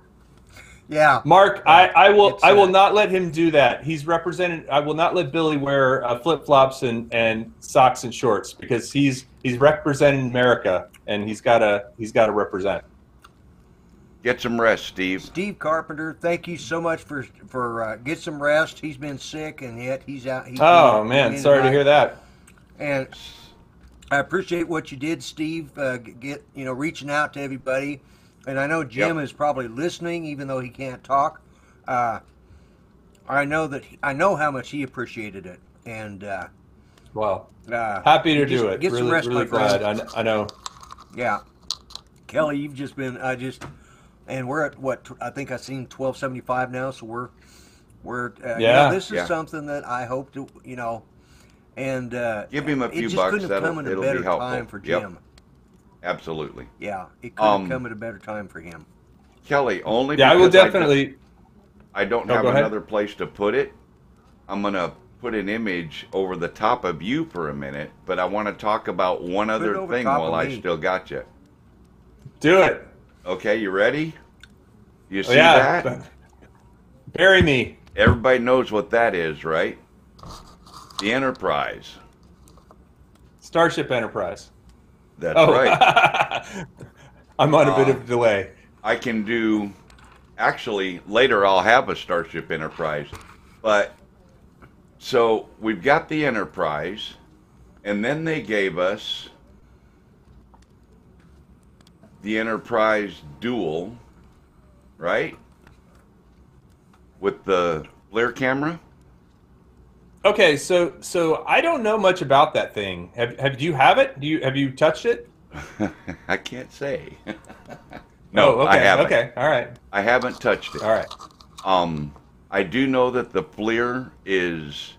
Yeah. Mark, I will not let him do that. He's represented. I will not let Billy wear flip flops and socks and shorts because he's representing America and he's gotta represent. Get some rest, Steve. Steve Carpenter, thank you so much for get some rest. He's been sick and yet he's out. Oh man, sorry to hear that. And I appreciate what you did, Steve. Reaching out to everybody, and I know Jim is probably listening, even though he can't talk. I know how much he appreciated it, and well, happy to do it. Get some rest, really glad. I know. Yeah, Kelly, you've just been. And we're at what I think I've seen 1275 now, so we're this is something that I hope to and give him a few bucks. It'll be helpful. Time for Jim. Absolutely. Yeah, it couldn't come at a better time for him. Kelly, only I will definitely. I don't have another place to put it. I'm gonna put an image over the top of you for a minute, but I want to talk about one other thing while I still got you. Do it. Okay, you ready? You see that? Bury me. Everybody knows what that is, right? The Enterprise. Starship Enterprise. That's right. I'm on a bit of a delay. I can do... Actually, later I'll have a Starship Enterprise. But, so, we've got the Enterprise, and then they gave us the Enterprise Dual, right? With the FLIR camera. Okay, so I don't know much about that thing. Have you have it? Have you touched it? I can't say. No, okay, I haven't. Okay, all right. I haven't touched it. All right. I do know that the FLIR is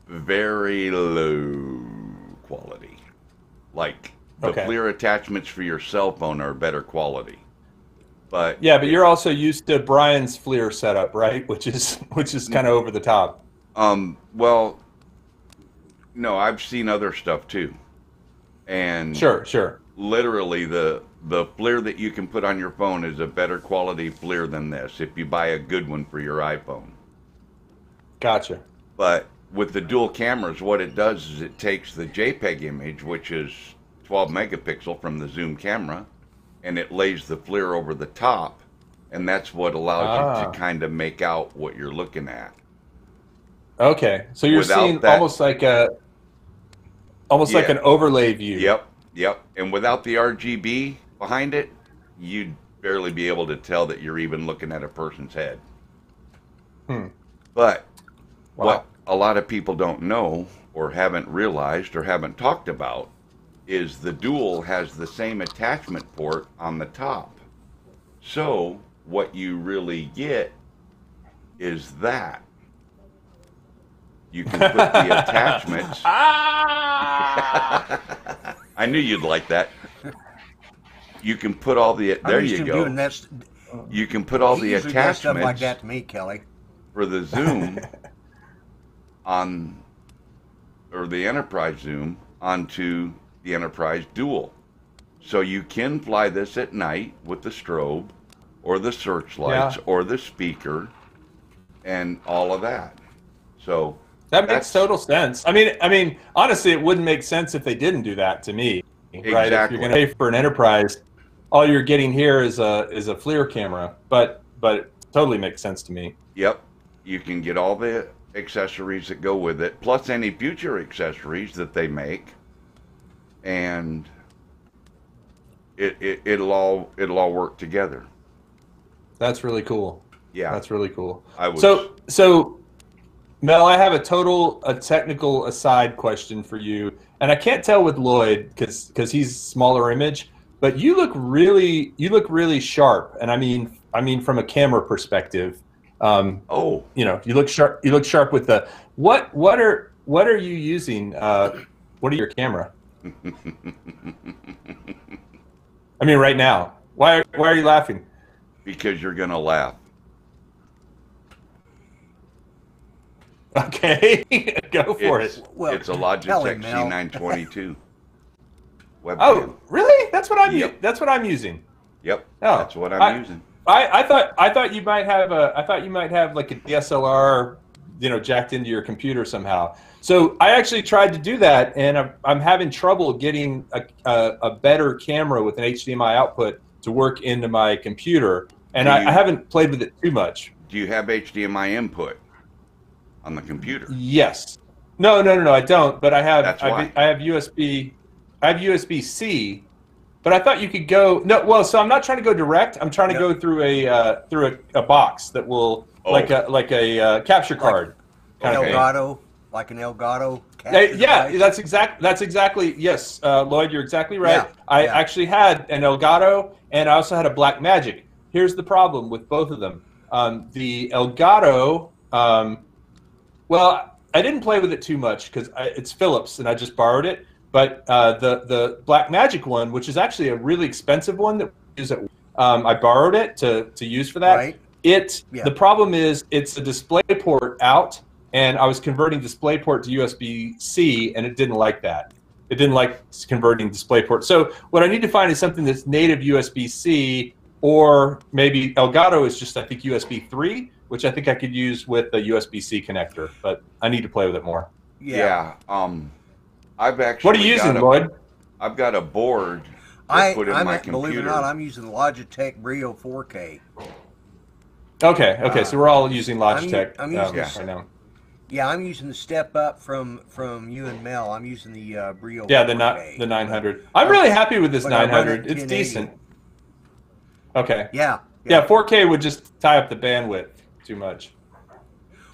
very low quality. Like the FLIR attachments for your cell phone are better quality. But but you're also used to Brian's FLIR setup, right? Which is kind of over the top. Well, no, I've seen other stuff too. And sure. Literally the FLIR that you can put on your phone is a better quality FLIR than this if you buy a good one for your iPhone. Gotcha. But with the dual cameras, what it does is it takes the JPEG image, which is 12 megapixel from the zoom camera, and it lays the FLIR over the top, and that's what allows you to kind of make out what you're looking at. Okay, so you're seeing almost like an overlay view. Yep. And without the RGB behind it, you'd barely be able to tell that you're even looking at a person's head. But what a lot of people don't know or haven't realized or haven't talked about is the Dual has the same attachment port on the top. So what you really get is that. You can put the attachments. I knew you'd like that. You can put all the... There you go. You can put all the attachments... stuff like that to me, Kelly. For the zoom on... Or the Enterprise zoom onto the Enterprise Dual. So you can fly this at night with the strobe or the searchlights or the speaker and all of that. So... That makes total sense. I mean, honestly, it wouldn't make sense if they didn't do that to me. right? If you're going to pay for an enterprise, all you're getting here is a FLIR camera, but it totally makes sense to me. Yep, you can get all the accessories that go with it, plus any future accessories that they make, and it'll all work together. That's really cool. Yeah, that's really cool. So Mel, I have a technical aside question for you, and I can't tell with Lloyd because he's smaller image, but you look really sharp, and I mean from a camera perspective. You know, you look sharp. You look sharp with the what are you using? What are your camera? I mean, right now. Why are you laughing? Because you're gonna laugh. Okay, go for it. Well, it's a Logitech C922 webcam. Oh, really? That's what I'm. Yep. That's what I'm using. Yep. Oh, that's what I'm using. I thought you might have like a DSLR, you know, jacked into your computer somehow. So I actually tried to do that, and I'm having trouble getting a better camera with an HDMI output to work into my computer, and I haven't played with it too much. Do you have HDMI input on the computer? Yes. No, I don't. But I have. That's why. I have USB. I have USB-C. But I thought you could go so I'm not trying to go direct. I'm trying to go through a box that will like a capture card. Elgato, like an Elgato. Yeah, device. That's exactly yes, Lloyd, you're exactly right. I actually had an Elgato, and I also had a Blackmagic. Here's the problem with both of them. The Elgato, well, I didn't play with it too much because it's Philips, and I just borrowed it. But the Blackmagic one, which is actually a really expensive one that we use I borrowed it to use for that. Right. The problem is it's a display port out, and I was converting DisplayPort to USB-C, and it didn't like that. It didn't like converting DisplayPort. So what I need to find is something that's native USB-C, or maybe Elgato is just, I think, USB 3, which I think I could use with a USB-C connector, but I need to play with it more. Yeah. I've actually. What are you using, Lloyd? I've got a board. I put in my computer. Believe it or not, I'm using the Logitech Brio 4K. Okay. So we're all using Logitech. I'm using right now. Yeah, I'm using the step up from you and Mel. I'm using the Brio. Yeah, 4K. the 900. I'm really happy with this 900. It's decent. Okay. Yeah. 4K would just tie up the bandwidth too much.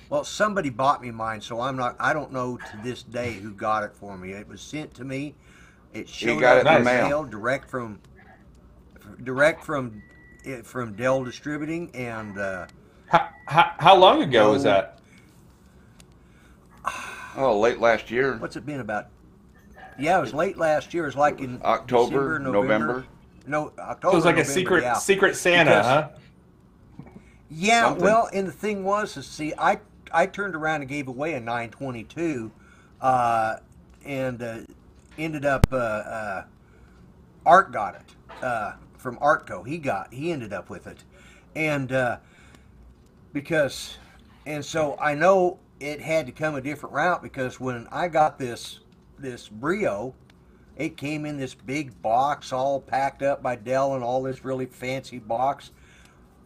Well, somebody bought me mine, so I don't know to this day who got it for me. It was sent to me. It showed up in the mail direct from Dell Distributing, and how long ago was that? Oh, late last year. What's it been about? Yeah, it was late last year. It was like in October, December, November. No, October. So it was like November, a secret Santa, huh? Yeah. Something. Well, and the thing was, I turned around and gave away a 922, and ended up Art got it from Artco. He ended up with it, and so I know it had to come a different route, because when I got this Brio, it came in this big box all packed up by Dell, and all this really fancy box.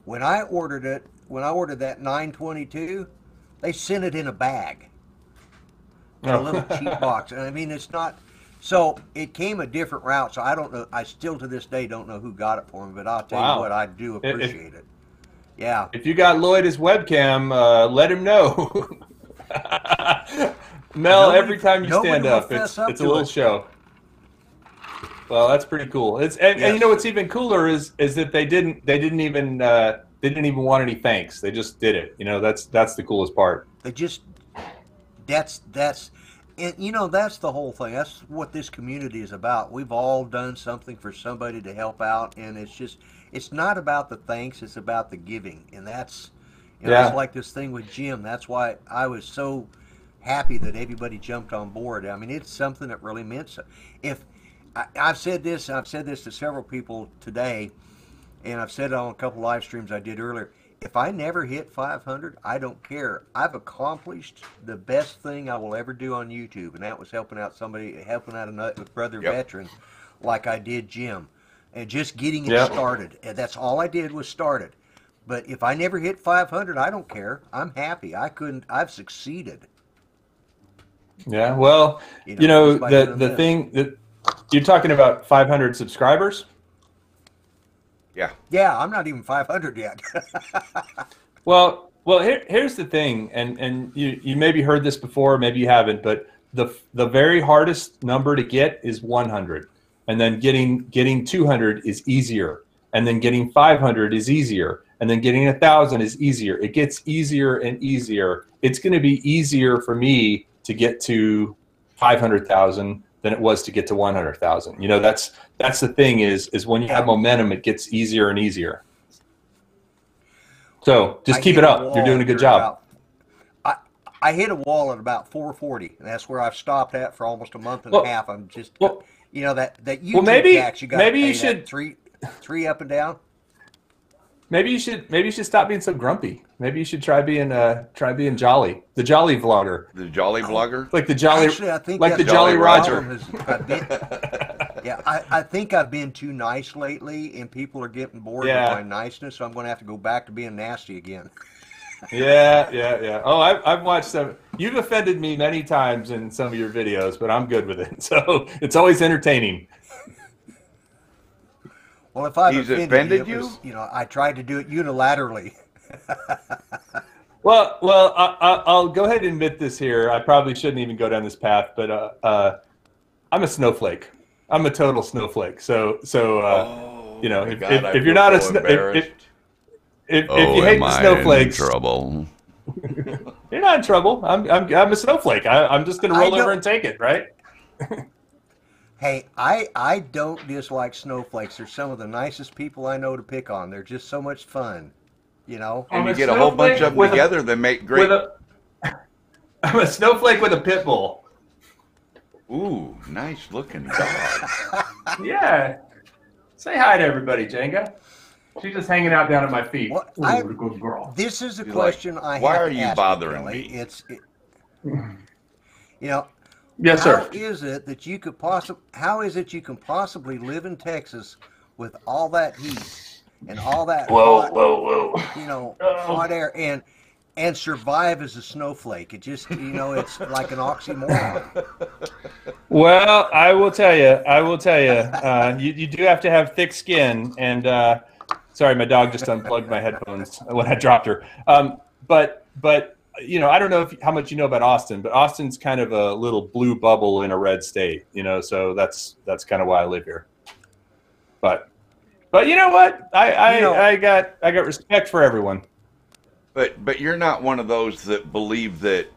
When I ordered that 922, they sent it in a bag, in a little cheap box. And I mean, it's not. So it came a different route. So I don't know. I still to this day don't know who got it for me. But I'll tell you what, I do appreciate it. Yeah. If you got Lloyd his webcam, let him know. Mel, every time you stand up, it's a little show. Well, that's pretty cool. And you know what's even cooler is that they didn't even want any thanks. They just did it. You know, that's the coolest part. They just that's and you know, that's the whole thing. That's what this community is about. We've all done something for somebody to help out, and it's not about the thanks, it's about the giving. And that's it's like this thing with Jim. That's why I was so happy that everybody jumped on board. I mean, it's something that really meant so. I've said this to several people today, and I've said it on a couple live streams I did earlier. If I never hit 500, I don't care. I've accomplished the best thing I will ever do on YouTube, and that was helping out a brother veteran like I did Jim, and just getting it started. And that's all I did was started. But if I never hit 500, I don't care. I'm happy. I've succeeded. Yeah, well, you know the thing that you're talking about, 500 subscribers. Yeah. Yeah, I'm not even 500 yet. Well, here's the thing, and you maybe heard this before, maybe you haven't, but the very hardest number to get is 100, and then getting 200 is easier, and then getting 500 is easier, and then getting 1,000 is easier. It gets easier and easier. It's going to be easier for me to get to 500,000 than it was to get to 100,000. You know, that's the thing is when you have momentum, it gets easier and easier. So just keep it up. You're doing a good job. I hit a wall at about 440, and that's where I've stopped at for almost a month and a half. I'm just, you know, that YouTube tax you got. Maybe you should three up and down. Maybe you should stop being so grumpy. Maybe you should try being jolly, the jolly vlogger. The jolly vlogger, like the jolly, actually, I think like the Jolly Roger. I think I've been too nice lately, and people are getting bored with my niceness. So I'm going to have to go back to being nasty again. Yeah. Oh, I've watched some. You've offended me many times in some of your videos, but I'm good with it. So it's always entertaining. Well, if I've offended you, you know, I tried to do it unilaterally. Well, I'll go ahead and admit this here. I probably shouldn't even go down this path, but I'm a snowflake. I'm a total snowflake. So you know, if you're not if you hate the snowflakes, trouble. You're not in trouble. I'm a snowflake. I'm just gonna roll over and take it, right? Hey, I don't dislike snowflakes. They're some of the nicest people I know to pick on. They're just so much fun, you know. And you get a whole bunch of them together that make great. I'm a snowflake with a pit bull. Ooh, nice looking dog. Yeah. Say hi to everybody, Jenga. She's just hanging out down at my feet. Well, good girl. This is a question I have. Why are to you ask bothering you, me? You know. Yes, sir. How is it that you could possibly live in Texas with all that heat and all that hot air and survive as a snowflake? It just, you know, it's like an oxymoron. Well, I will tell you, you do have to have thick skin. And sorry, my dog just unplugged my headphones when I dropped her. But you know, I don't know how much you know about Austin, but Austin's kind of a little blue bubble in a red state, you know, so that's kind of why I live here. But you know what? I got respect for everyone. But you're not one of those that believe that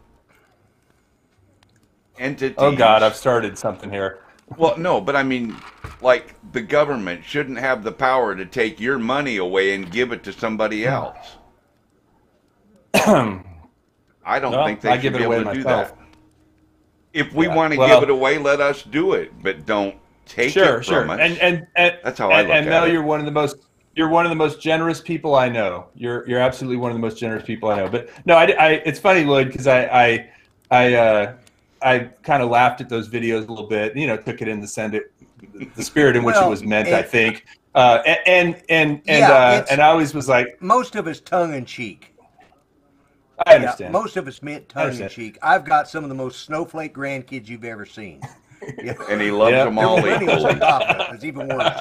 entities. Oh God, I've started something here. Well, no, but I mean, like the government shouldn't have the power to take your money away and give it to somebody else. I don't think they should be able to do that. If we want to give it away, let us do it, but don't take it from us. And that's how I look at it. And Mel, you're one of the most generous people I know. You're absolutely one of the most generous people I know. But no, it's funny, Lloyd, because I kind of laughed at those videos a little bit. You know, took it in the spirit in which it was meant, I think. And I always was like, most of it's tongue in cheek. I understand. Most of it's meant tongue in cheek. I've got some of the most snowflake grandkids you've ever seen. And he loves them all equally. It's even worse.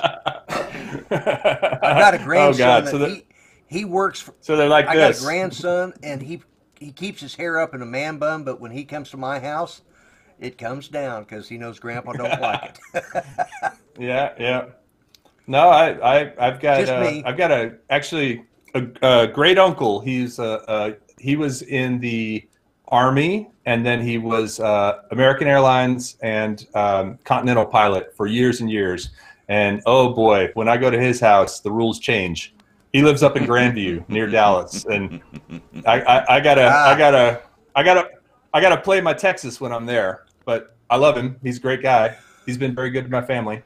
I've got a grandson he works for. So they're like this. I got a grandson, and he keeps his hair up in a man bun, but when he comes to my house, it comes down because he knows Grandpa don't like it. Yeah. No, I've got actually a great uncle. He was in the Army, and then he was American Airlines and Continental pilot for years and years. And oh boy, when I go to his house, the rules change. He lives up in Grandview near Dallas, and I gotta play my Texas when I'm there. But I love him. He's a great guy. He's been very good to my family.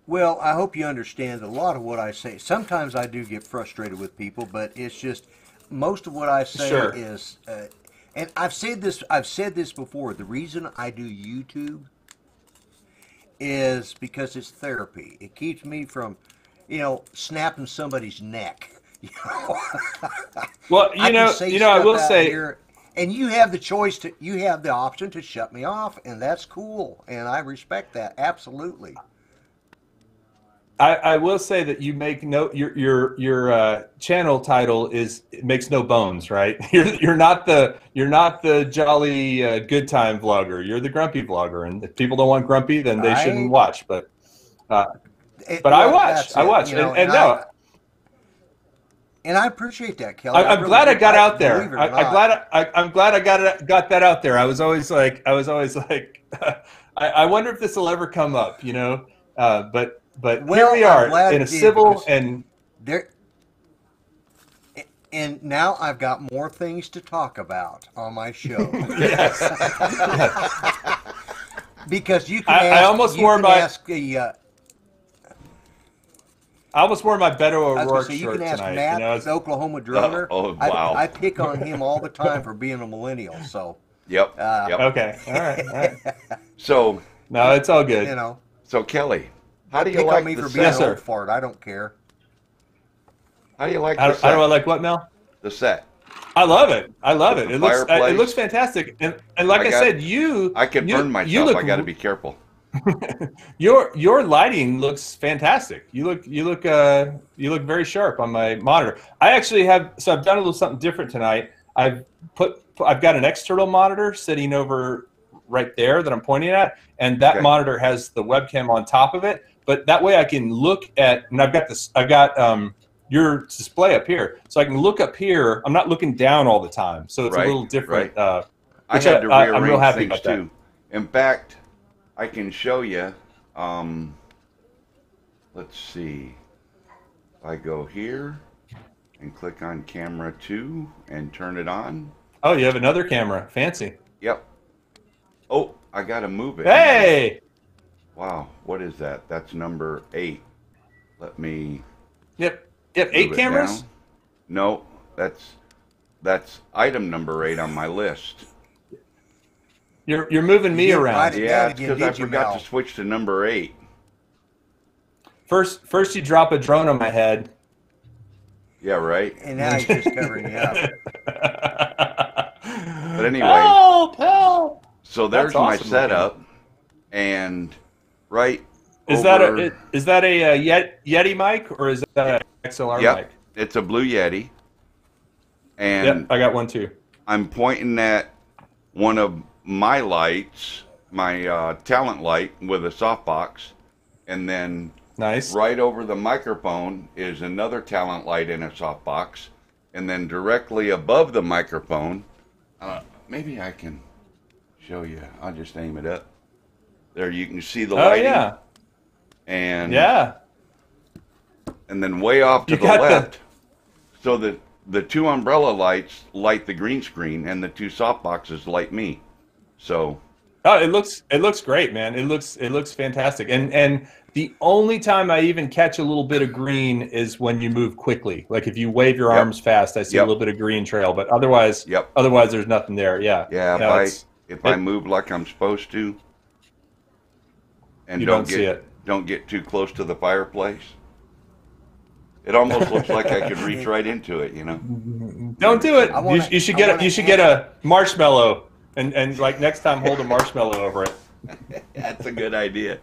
Well, I hope you understand a lot of what I say. Sometimes I do get frustrated with people, but it's just most of what I say is, and I've said this before. The reason I do YouTube is because it's therapy. It keeps me from, snapping somebody's neck. Well, I will say, here, and you have the choice you have the option to shut me off, and that's cool, and I respect that absolutely. I will say that you make your channel title makes no bones, right? You're not the jolly good time vlogger. You're the grumpy vlogger, and if people don't want grumpy, then they shouldn't watch. But I watch, and I appreciate that, Kelly. I'm glad I got out there. I'm glad I got that out there. I was always like, I wonder if this will ever come up, But here we are in a civil and there. And now I've got more things to talk about on my show. Yes. Because you can ask, I almost wore my Beto O'Rourke shirt you can ask tonight. Matt, the Oklahoma droner. Oh, wow. I pick on him all the time for being a millennial. So. Yep. Okay. All right. So. No, it's all good. So Kelly, how do you pick like on me the for set? being Yes, an sir. old fart? I don't care. How do you like the set? How do I like what, Mel? The set. I love it. It Fireplace. looks fantastic. And like I said, I could burn myself. I got to be careful. Your lighting looks fantastic. You look very sharp on my monitor. I actually have I've done a little something different tonight. I've got an external monitor sitting over right there that I'm pointing at, and that monitor has the webcam on top of it. But that way I can look at, and I've got your display up here, so I can look up here. I'm not looking down all the time, so it's a little different. I had to rearrange I'm real happy things about that. too. In fact, I can show you. Let's see. I go here and click on camera 2 and turn it on. Oh, you have another camera. Fancy. Yep. Oh, I gotta move it. Hey! Wow, what is that? That's number 8. Let me. Yep. You have 8 cameras? Down. No, that's item number 8 on my list. You're moving me around. Yeah, it's because I forgot to switch to number 8. First you drop a drone on my head. Yeah, right. And now he's just covering you up. But anyway. Help! So there's my setup, and is that a Yeti mic, or is that an XLR mic? It's a Blue Yeti. And I got one too. I'm pointing at one of my lights, my talent light with a softbox, and then right over the microphone is another talent light in a softbox, and then directly above the microphone, maybe I can show you. I'll just aim it up. There you can see the lighting. Oh, yeah. And and then way off to the left, so that the 2 umbrella lights light the green screen, and the 2 softboxes light me. So. Oh, it looks great, man. It looks fantastic. And the only time I even catch a little bit of green is when you move quickly. Like if you wave your arms fast, I see a little bit of green trail. But otherwise, there's nothing there. Yeah. Yeah. If I move like I'm supposed to, and don't get too close to the fireplace, it almost looks like I could reach right into it. Don't do it. You should get a marshmallow. And like next time, hold a marshmallow over it. That's a good idea.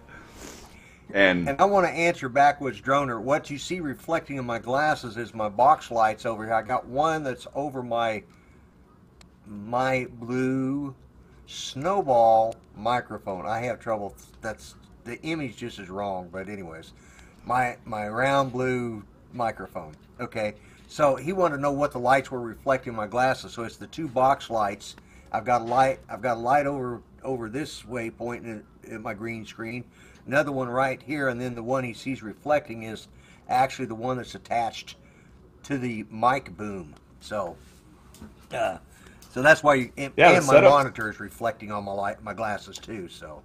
And I want to answer backwards, Droner. What you see reflecting in my glasses is my box lights over here. I got one that's over my blue snowball microphone. I have trouble. That's the image just is wrong. But anyways, my round blue microphone. Okay. So he wanted to know what the lights were reflecting in my glasses. So it's the 2 box lights. I've got a light over this way pointing at my green screen. Another one right here, and then the one he sees reflecting is actually the one that's attached to the mic boom. So that's why and my monitor is reflecting on my glasses too. So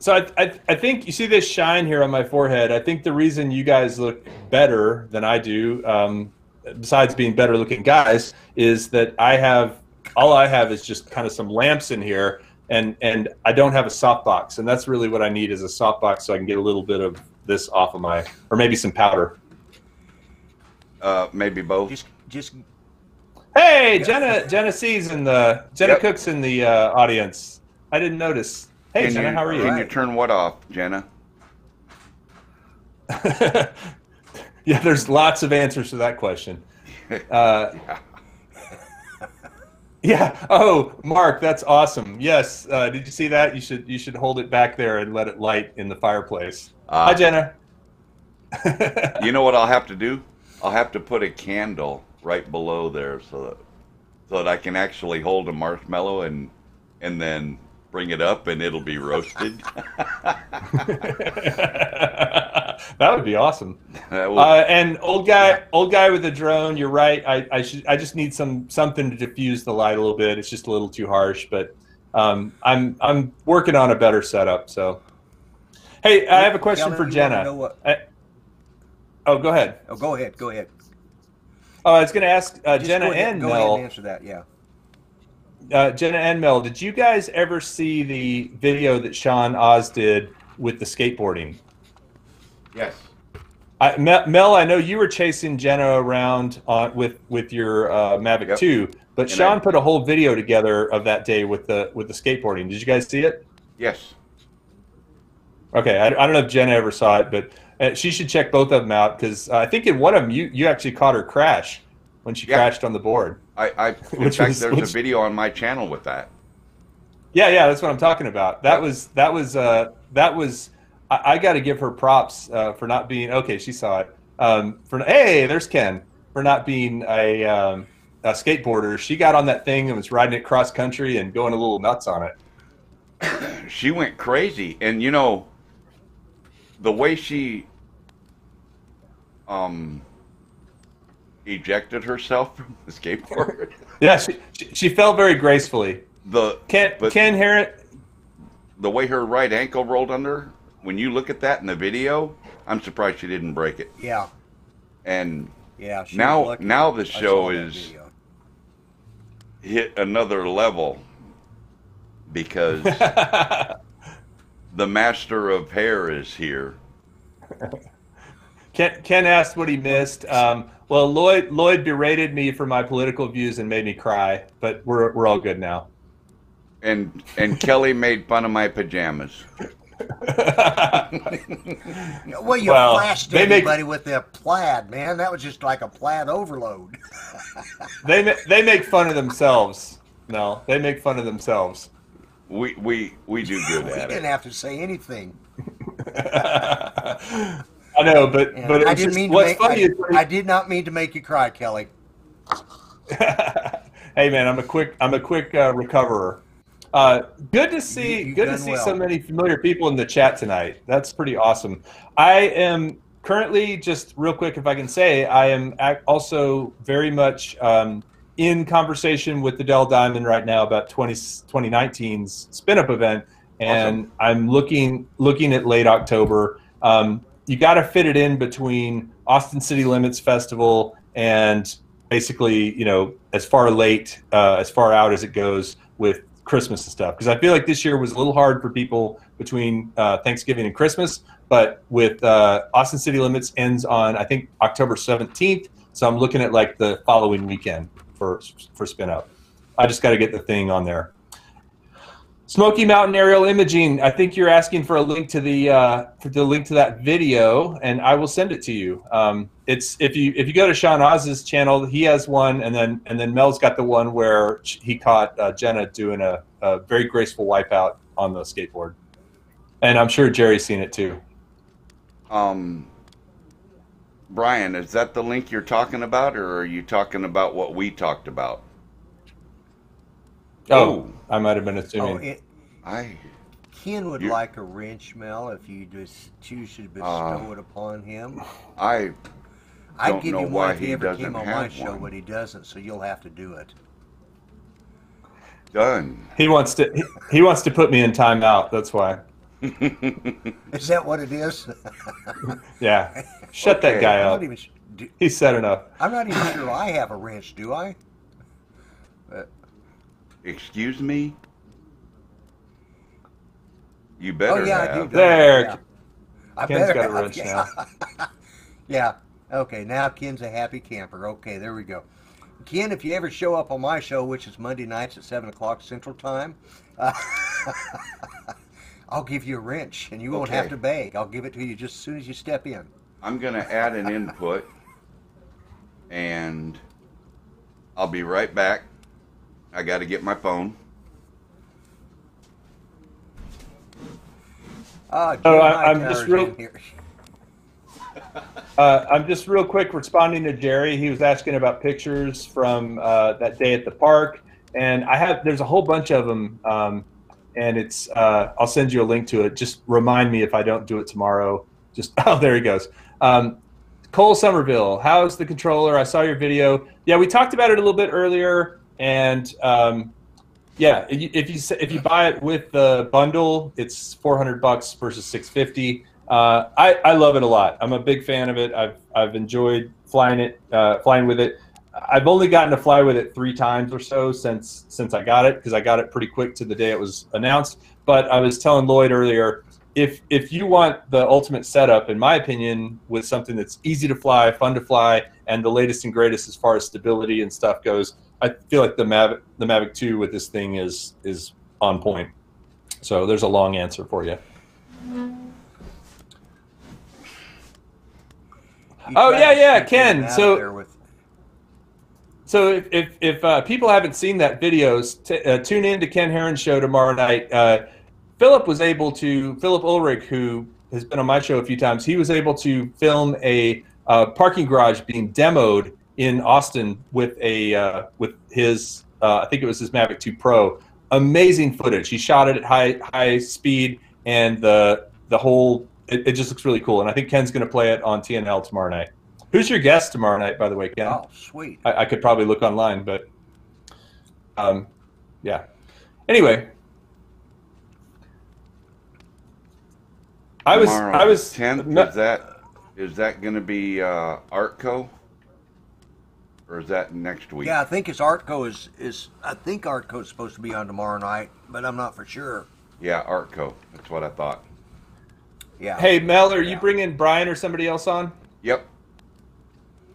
I think you see this shine here on my forehead. I think the reason you guys look better than I do, besides being better looking guys, is that all I have is just kind of some lamps in here, and I don't have a softbox, and that's really what I need is a softbox so I can get a little bit of this off of my, or maybe some powder. Maybe both. Just. Hey, Jenna C's in the Cook's in the audience. I didn't notice. Hey, Jenna, how are you? Can you turn what off, Jenna? Yeah, there's lots of answers to that question. Yeah. Oh, Mark, that's awesome. Yes. Did you see that? You should hold it back there and let it light in the fireplace. Hi, Jenna. You know what I'll have to do? I'll have to put a candle right below there so that I can actually hold a marshmallow and then bring it up and it'll be roasted. That would be awesome. And old guy with the drone, you're right. I just need something to diffuse the light a little bit. It's just a little too harsh, but I'm working on a better setup. So, hey, I have a question for Jenna. Go ahead. Oh, go ahead. I was going to ask Jenna and Mel. Go ahead and answer that. Yeah. Jenna and Mel, did you guys ever see the video that Sean Oz did with the skateboarding? Yes. Mel, I know you were chasing Jenna around with your Mavic 2, but Sean put a whole video together of that day with the skateboarding. Did you guys see it? Yes. Okay, I don't know if Jenna ever saw it, but she should check both of them out because I think in one of them you actually caught her crash when she crashed on the board. In fact, there's a video on my channel with that. Yeah, that's what I'm talking about. That was. I got to give her props for not being. Okay, she saw it. Hey, there's Ken for not being a skateboarder. She got on that thing and was riding it cross country and going a little nuts on it. She went crazy, and you know, the way she ejected herself from the skateboard. Yeah, she fell very gracefully. Ken hear it. The way her right ankle rolled under, when you look at that in the video, I'm surprised she didn't break it. Yeah. And yeah, now the show is hit another level because the master of hair is here. Ken asked what he missed. Well, Lloyd berated me for my political views and made me cry, but we're all good now. And Kelly made fun of my pajamas. Well, you flashed everybody with their plaid, man. That was just like a plaid overload. They make fun of themselves. No, they make fun of themselves. We do good at it. We didn't have to say anything. I know, but I didn't mean to make. I did not mean to make you cry, Kelly. Hey, man, I'm a quick recoverer. Good to see so many familiar people in the chat tonight. That's pretty awesome. I am currently, just real quick, if I can say, I am also very much in conversation with the Dell Diamond right now about 2019's Spin Up event, and awesome. I'm looking at late October. You got to fit it in between Austin City Limits Festival and basically, you know, as far out as it goes with Christmas and stuff. Because I feel like this year was a little hard for people between Thanksgiving and Christmas. But with Austin City Limits ends on, I think, October 17th. So I'm looking at like the following weekend for Spin Up. I just got to get the thing on there. Smokey Mountain Aerial Imaging. I think you're asking for a link to the link to that video, and I will send it to you. It's if you go to Sean Oz's channel, he has one, and then Mel's got the one where he caught Jenna doing a very graceful wipeout on the skateboard, and I'm sure Jerry's seen it too. Brian, is that the link you're talking about, or are you talking about what we talked about? Oh, I might have been assuming. Ken would like a wrench, Mel, if you just choose to bestow it upon him. I'd give you one if he ever came on my show, but he doesn't, so you'll have to do it. Done. He wants to put me in timeout. That's why. Is that what it is? Yeah. Shut that guy up. He said enough. I'm not even sure I have a wrench, do I? Excuse me? You better Oh yeah, I have. do. There. Yeah. I Ken's better got a have, wrench yeah. now. Yeah. Okay, now Ken's a happy camper. Okay, there we go. Ken, if you ever show up on my show, which is Monday nights at 7 o'clock Central Time, I'll give you a wrench, and you won't have to beg. I'll give it to you just as soon as you step in. I'm going to add an input, and I'll be right back. I got to get my phone. I'm just real quick responding to Jerry. He was asking about pictures from that day at the park, and there's a whole bunch of them, and it's I'll send you a link to it. Just remind me if I don't do it tomorrow. Oh, there he goes. Cole Somerville, how's the controller? I saw your video. Yeah, we talked about it a little bit earlier, and yeah, if you buy it with the bundle, it's $400 versus $650. I love it a lot. I'm a big fan of it. I've enjoyed flying with it. I've only gotten to fly with it 3 times or so since I got it, because I got it pretty quick to the day it was announced. But I was telling Lloyd earlier, if you want the ultimate setup, in my opinion, with something that's easy to fly, fun to fly, and the latest and greatest as far as stability and stuff goes, I feel like the Mavic 2 with this thing is on point. So there's a long answer for you. Oh yeah, Ken. So if people haven't seen that video, tune in to Ken Herron's show tomorrow night. Philip Ulrich, who has been on my show a few times, he was able to film a parking garage being demoed in Austin with his I think it was his Mavic 2 Pro. Amazing footage. He shot it at high speed, and the whole it just looks really cool. And I think Ken's going to play it on TNL tomorrow night. Who's your guest tomorrow night, by the way, Ken? Oh, sweet. I could probably look online, but yeah. Anyway, I was 10th. Is that going to be Artco, or is that next week? Yeah, I think it's Artco is I think Artco is supposed to be on tomorrow night, but I'm not for sure. Yeah, Artco. That's what I thought. Yeah. Hey, Mel, are you bringing Brian or somebody else on? Yep.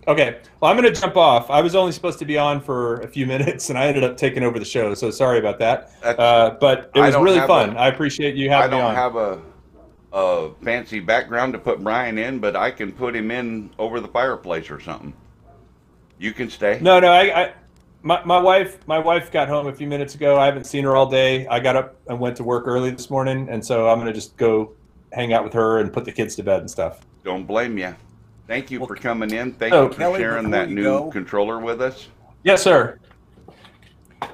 Okay. Well, I'm going to jump off. I was only supposed to be on for a few minutes, and I ended up taking over the show, so sorry about that. But it was really fun. I appreciate you having me on. I don't have a fancy background to put Brian in, but I can put him in over the fireplace or something. You can stay. No, my wife got home a few minutes ago. I haven't seen her all day. I got up and went to work early this morning, and so I'm going to just go hang out with her and put the kids to bed and stuff. Don't blame you. Thank you for coming in. Thank you for Kelly, sharing that new controller with us. Yes, sir.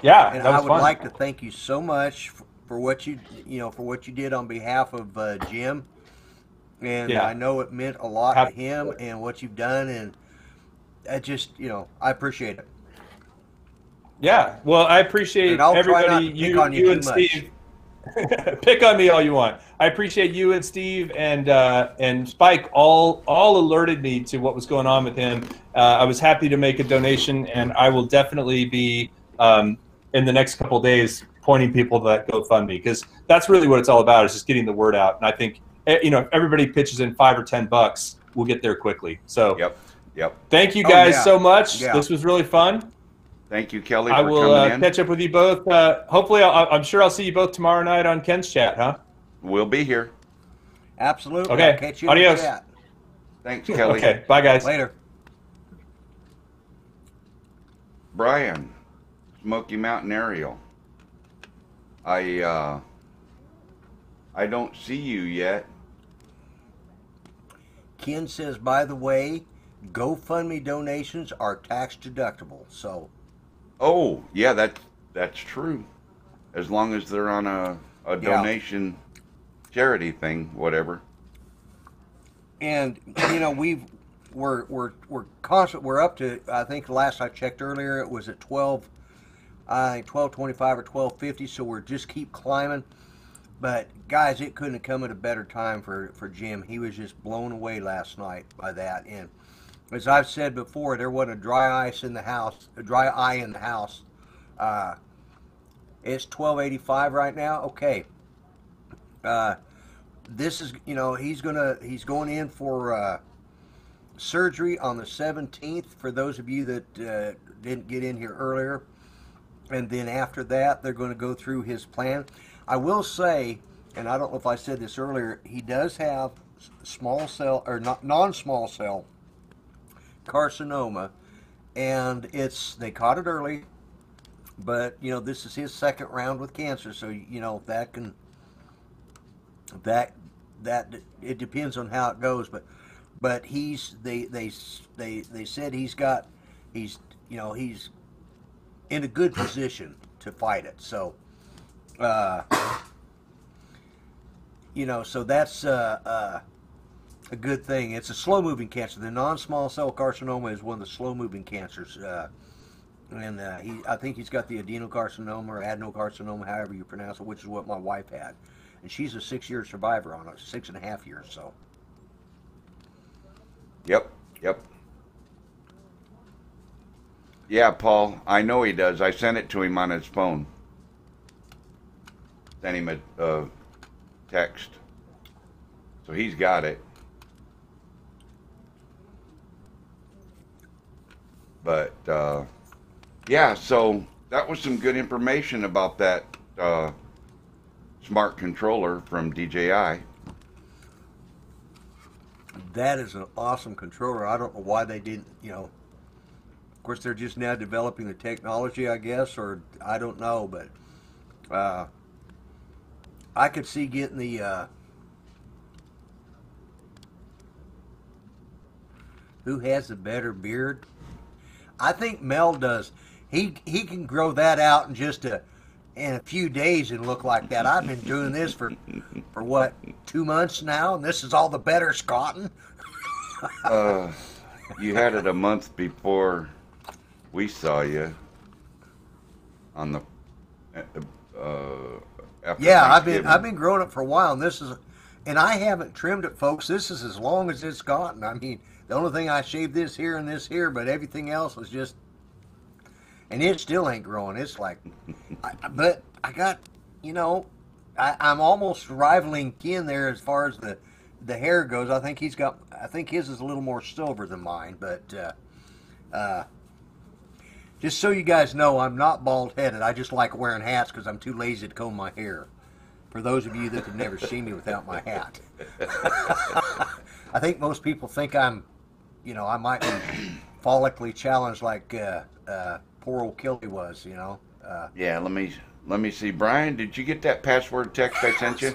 Yeah, and that was I would fun. like to thank you so much for what you did on behalf of Jim. And I know it meant a lot to him and what you've done, and I just, I appreciate it. Yeah, well, I appreciate everybody. You and Steve. Pick on me all you want. I appreciate you and Steve and Spike all alerted me to what was going on with him. I was happy to make a donation, and I will definitely be in the next couple of days pointing people to that GoFundMe, because that's really what it's all about, is just getting the word out. And I think if everybody pitches in $5 or $10, we'll get there quickly. So yep. Thank you guys so much. Yeah. This was really fun. Thank you, Kelly, I will catch up with you both. Hopefully, I'm sure I'll see you both tomorrow night on Ken's chat, huh? We'll be here. Absolutely. Okay. I'll catch you Adios. in the chat. Thanks, Kelly. Okay. Bye, guys. Later. Brian, Smokey Mountain Aerial. I don't see you yet. Ken says, by the way, GoFundMe donations are tax deductible. So. Oh, yeah, that's true. As long as they're on a donation charity thing, whatever. And we're constant. We're up to, I think last I checked earlier, it was at 1225 or 1250. So we're just keep climbing. But guys, it couldn't have come at a better time for Jim. He was just blown away last night by that. And as I've said before, there wasn't a dry eye in the house. It's 1285 right now. Okay. This is, you know, he's going in for surgery on the 17th. For those of you that didn't get in here earlier, and then after that, they're going to go through his plan. I will say, and I don't know if I said this earlier, he does have small cell or non-small cell carcinoma, and they caught it early, but you know, this is his second round with cancer, so you know that it depends on how it goes, but they said he's in a good position to fight it. So you know, so that's a good thing. It's a slow-moving cancer. The non-small cell carcinoma is one of the slow-moving cancers, and I think he's got the adenocarcinoma or adenocarcinoma, however you pronounce it, which is what my wife had, and she's a 6-year survivor on it, 6.5 years. So. Yep. Yeah, Paul, I know he does. I sent it to him on his phone. Sent him a text. So he's got it. But, yeah, so that was some good information about that smart controller from DJI. That is an awesome controller. I don't know why they didn't, you know. Of course, they're just now developing the technology, I guess, or I don't know, but I could see getting the who has the better beard. I think Mel does. He can grow that out in in a few days and look like that. I've been doing this for what, 2 months now, and this is all the better, Scottin'. You had it a month before we saw you on the after yeah, I've been growing it for a while, and I haven't trimmed it, folks. This is as long as it's gotten. I mean, the only thing I shaved this here and this here, but everything else was just, and it still ain't growing. It's like, but I got, you know, I'm almost rivaling Ken there as far as the hair goes. I think his is a little more silver than mine, but just so you guys know, I'm not bald-headed. I just like wearing hats because I'm too lazy to comb my hair. For those of you that have never seen me without my hat. I think most people think I'm, you know, I might be follically challenged like poor old Kelly was, you know. Yeah, let me see. Brian, did you get that password text I sent you?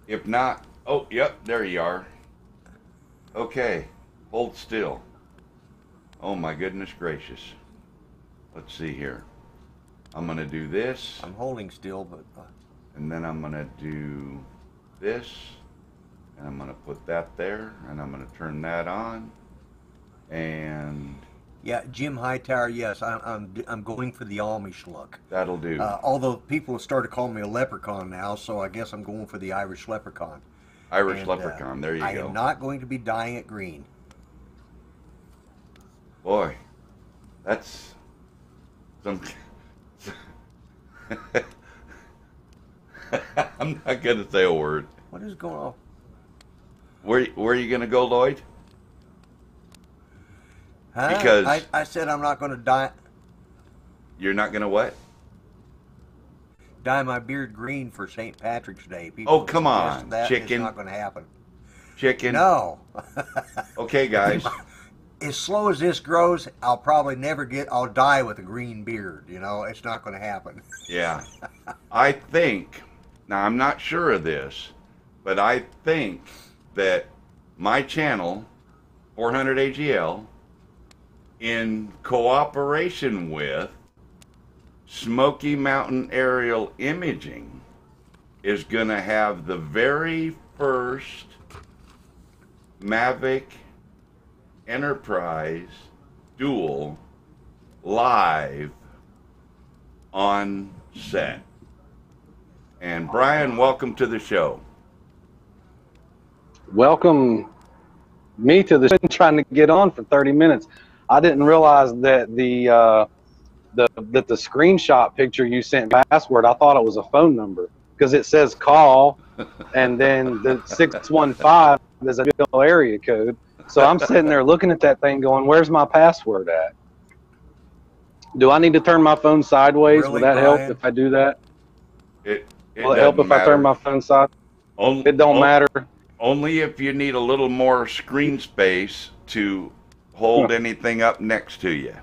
If not, oh, yep, there you are. Okay, hold still. Oh my goodness gracious. Let's see here. I'm going to do this. I'm holding still, but... And then I'm going to do this. And I'm going to put that there. And I'm going to turn that on. And... Yeah, Jim Hightower, yes, I'm going for the Amish look. That'll do. Although people have started calling me a leprechaun now, so I guess I'm going for the Irish leprechaun. Irish leprechaun, there you go. I am not going to be dyeing it green. Boy, that's some... I'm not going to say a word. What is going on? Where are you going to go, Lloyd? Huh? Because I said I'm not going to dye. You're not going to what? Dye my beard green for St. Patrick's Day. Oh, come on, chicken. It's not going to happen. Chicken. No. Okay, guys. As slow as this grows, I'll probably I'll die with a green beard. You know, it's not going to happen. Yeah. I think, now I'm not sure of this, but I think that my channel, 400 AGL, in cooperation with Smokey Mountain Aerial Imaging, is going to have the very first Mavic Enterprise Dual live on set. And Brian, welcome to the show. Welcome me to the show. Trying to get on for 30 minutes. I didn't realize that the screenshot picture you sent password, I thought it was a phone number. because it says call, and then the 615 is a real area code. So I'm sitting there looking at that thing going, where's my password at? Do I need to turn my phone sideways? Really, Will that Brian? help if I do that? It Will it help if I turn my phone sideways? It don't matter. Only if you need a little more screen space to hold anything up next to you.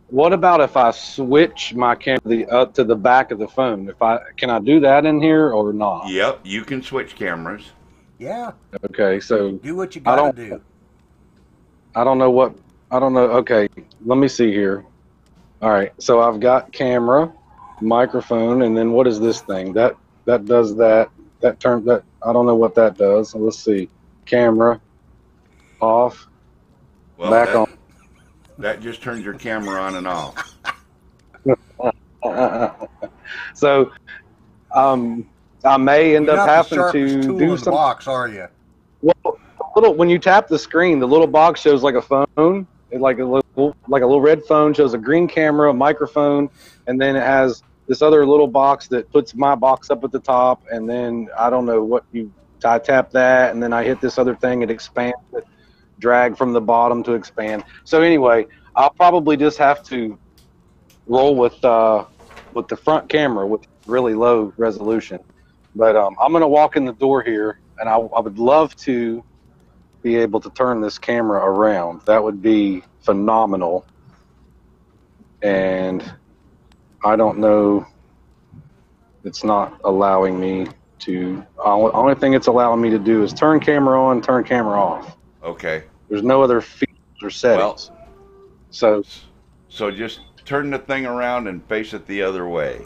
What about if I switch my camera up to the back of the phone? Can I do that in here or not? Yep, you can switch cameras. Yeah. Okay, so Do what you gotta do. I don't know. Okay, let me see here. All right, so I've got camera, microphone, and then what is this thing? That does that. That I don't know what that does. So let's see. Camera off. Well, back on. That just turns your camera on and off. So, I may end up having to do some box, are you? Well, when you tap the screen, the little box shows like a phone, like a little red phone, shows a green camera, a microphone, and then it has this other little box that puts my box up at the top, and then I don't know what I tap that, and then I hit this other thing, it expands it, drag from the bottom to expand. So anyway, I'll probably just have to roll with the front camera with really low resolution. But I'm gonna walk in the door here, and I would love to be able to turn this camera around. That would be phenomenal. And I don't know, it's not allowing me to, only thing it's allowing me to do is turn camera on, turn camera off. Okay. There's no other features or settings. Well, so just turn the thing around and face it the other way.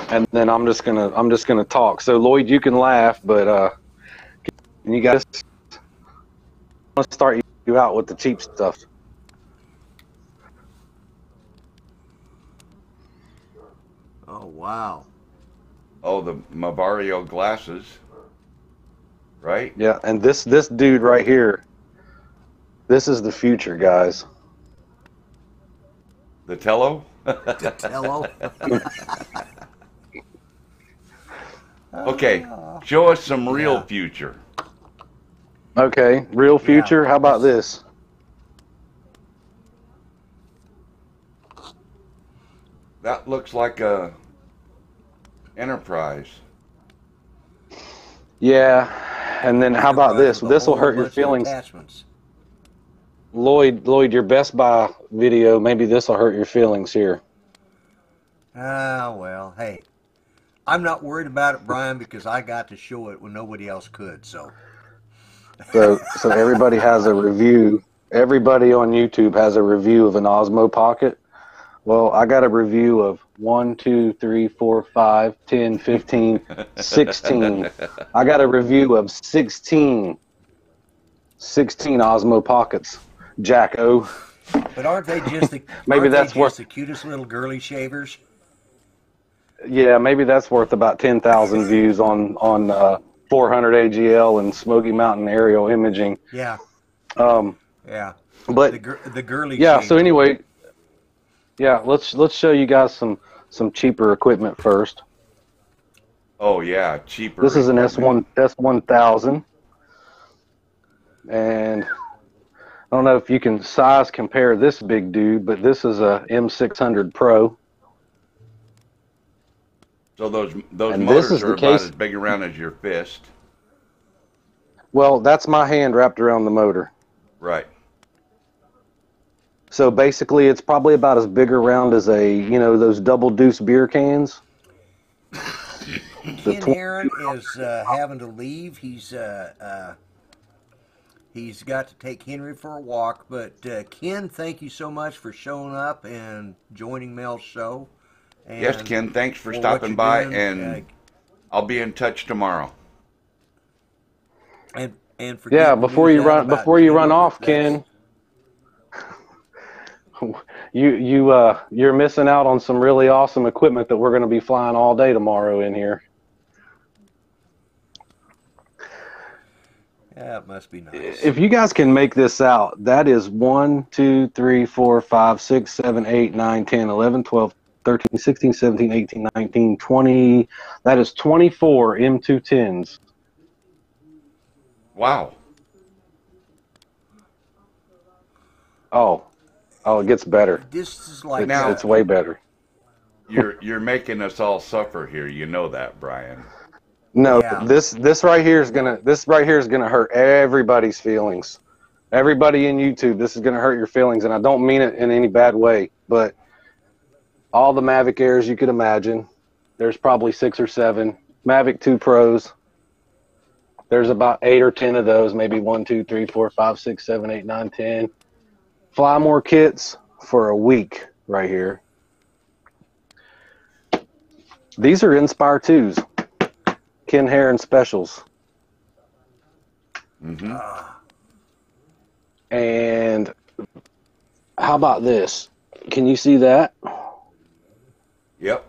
And then I'm just gonna talk. So Lloyd, you can laugh, but can you guys, I want to start you out with the cheap stuff. Oh wow. Oh, the Mavario glasses, right? Yeah, and this dude right here, this is the future, guys. The Tello? The Tello. Okay, show us some real future. Okay, real future. Yeah. How about this? That looks like a Enterprise. Yeah, and then how about this? This will hurt your feelings. Lloyd, your Best Buy video, maybe this will hurt your feelings here. Well, hey, I'm not worried about it, Brian, because I got to show it when nobody else could. So everybody has a review. Everybody on YouTube has a review of an Osmo Pocket. Well, I got a review of 1, 2, 3, 4, 5, 10, 15, 16. I got a review of 16 Osmo Pockets, Jacko. But aren't they just the maybe that's worth the cutest little girly shavers? Yeah, maybe that's worth about 10,000 views on 400 AGL and Smokey Mountain Aerial Imaging. Yeah. Yeah. But the girly. Yeah. shaver. So anyway, yeah, let's show you guys some cheaper equipment first. Oh yeah, cheaper. This is an S1000, and I don't know if you can size compare this big dude, but this is a M600 Pro. So those and motors are about as big around as your fist. Well, that's my hand wrapped around the motor. Right. So basically, it's probably about as big around as those double deuce beer cans. Ken Heron is having to leave. He's got to take Henry for a walk. But Ken, thank you so much for showing up and joining Mel's show. And yes, Ken, thanks for stopping by, and I'll be in touch tomorrow. And for before you run off, Ken. You're missing out on some really awesome equipment that we're going to be flying all day tomorrow in here. Yeah, it must be nice. If you guys can make this out, that is 1, 2, 3, 4, 5, 6, 7, 8, 9, 10, 11, 12, 13, 16, 17, 18, 19, 20. That is 24 M210s. Wow. Oh, it gets better. This is like Now- It's way better. You're making us all suffer here. You know that, Brian. No, Yeah. this right here is gonna hurt everybody's feelings. Everybody in YouTube, this is gonna hurt your feelings, and I don't mean it in any bad way. But all the Mavic Airs you could imagine, there's probably 6 or 7 Mavic 2 Pros. There's about 8 or 10 of those, maybe 1, 2, 3, 4, 5, 6, 7, 8, 9, 10. Fly more kits for a week right here. These are Inspire 2s. Ken Heron specials. Mm-hmm. And how about this? Can you see that? Yep.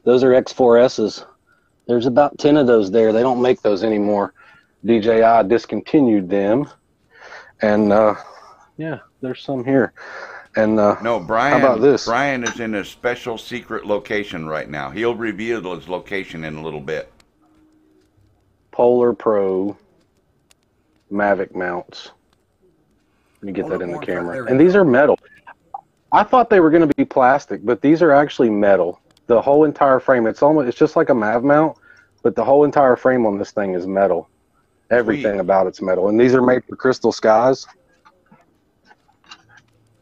Those are X4S's. There's about 10 of those there. They don't make those anymore. DJI discontinued them. And yeah, there's some here. And No, Brian. how about this? Brian is in a special secret location right now. He'll reveal his location in a little bit. Polar Pro Mavic mounts. Let me get Polar that in the Pro, camera. there we And go. these are metal. I thought they were going to be plastic, but these are actually metal. The whole entire frame, it's just like a Mav mount, but the whole entire frame on this thing is metal. Everything Sweet. about it's metal. And these are made for Crystal Skies.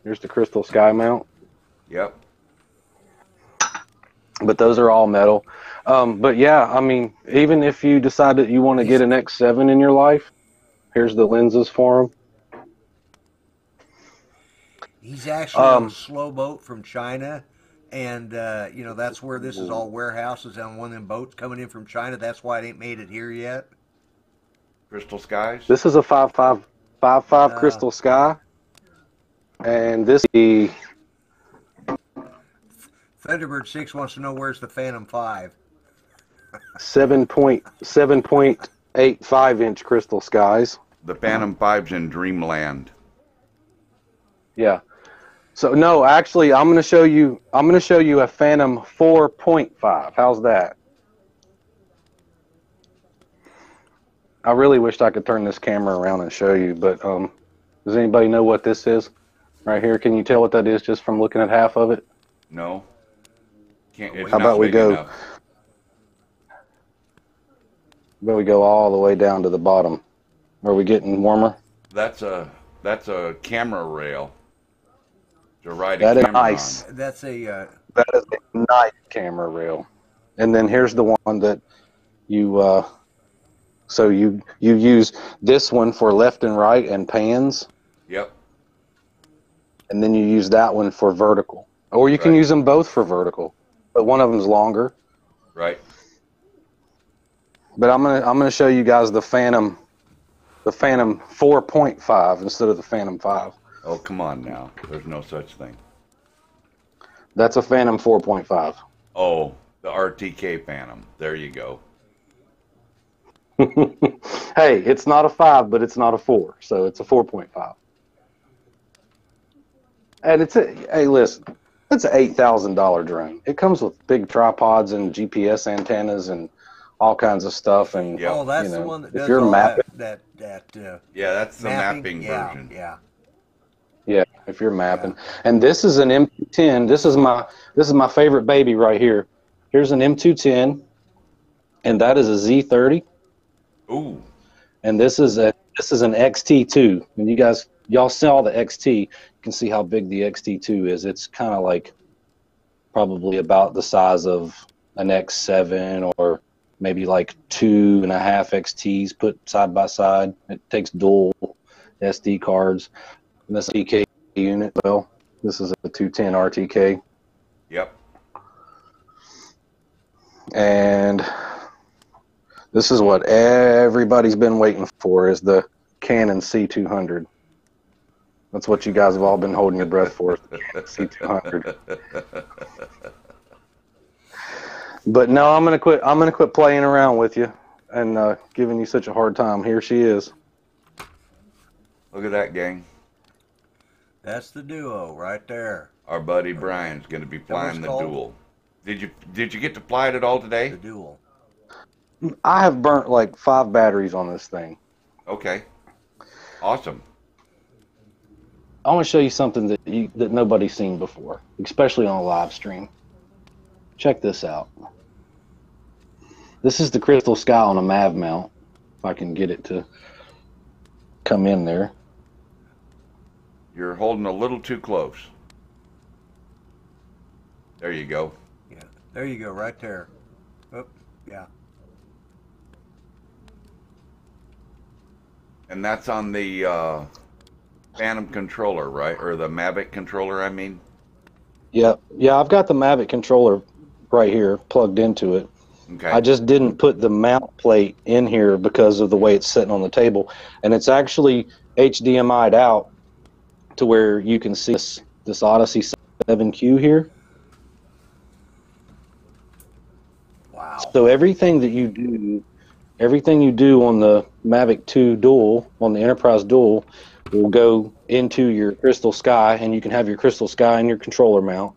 Here's the Crystal Sky mount. Yep. But those are all metal. But yeah, I mean, even if you decide that you want to get an X7 in your life, here's the lenses for them. He's actually on a slow boat from China, and you know, that's where this is all warehouses on one of them boats coming in from China. That's why it ain't made it here yet. Crystal Skies. This is a 5.5 Crystal Sky. And this is Thunderbird 6 wants to know where's the Phantom 5. 7.85 inch Crystal Skies. The Phantom 5's in Dreamland. Yeah. So no, actually, I'm going to show you a Phantom 4.5. How's that? I really wished I could turn this camera around and show you, but does anybody know what this is? Right here, can you tell what that is just from looking at half of it? No. Can't. It's How not about we big go? enough. But we go all the way down to the bottom. Are we getting warmer? That's a camera rail to ride a That is camera nice. on. That's a That is a nice camera rail. And then here's the one that you so you use this one for left and right and pans, Yep. and then you use that one for vertical. Or you can Right. use them both for vertical, but one of them's longer. Right. But I'm gonna show you guys the Phantom 4.5 instead of the Phantom 5. Oh, come on now. There's no such thing. That's a Phantom 4.5. Oh, the RTK Phantom. There you go. Hey, it's not a 5, but it's not a 4, so it's a 4.5. And hey, listen, it's an $8,000 drone. It comes with big tripods and GPS antennas and all kinds of stuff. And Yeah. oh, that's you the know, one that if does you're all mapping, that Yeah, that's the mapping yeah, version. Yeah. yeah, if you're mapping. And this is an M210. This is my favorite baby right here. Here's an M210, and that is a Z30. Ooh. And this is an XT2. And y'all saw the XT. You can see how big the XT2 is. It's kind of like probably about the size of an X7 or maybe like 2.5 XTs put side by side. It takes dual SD cards. And this RTK unit, well, this is a 210 RTK. Yep. And this is what everybody's been waiting for, is the Canon C200. That's what you guys have all been holding your breath for, the Canon C200. But no, I'm gonna quit playing around with you and giving you such a hard time. Here she is. Look at that, gang. That's the duo right there. Our buddy Brian's going to be flying the called? Dual. Did you get to fly it at all today? The Dual. I have burnt like 5 batteries on this thing. Okay. Awesome. I want to show you something that nobody's seen before, especially on a live stream. Check this out. This is the crystal sky on a Mav mount. If I can get it to come in there. You're holding a little too close. There you go. Yeah, there you go, right there. Oh, yeah. And that's on the Phantom controller, right? Or the Mavic controller, I mean? Yeah, I've got the Mavic controller right here plugged into it. Okay. I just didn't put the mount plate in here because of the way it's sitting on the table. And it's actually HDMI'd out to where you can see this Odyssey 7Q here. Wow. So everything you do on the Mavic 2 Dual, on the Enterprise Dual, will go into your Crystal Sky, and you can have your Crystal Sky in your controller mount.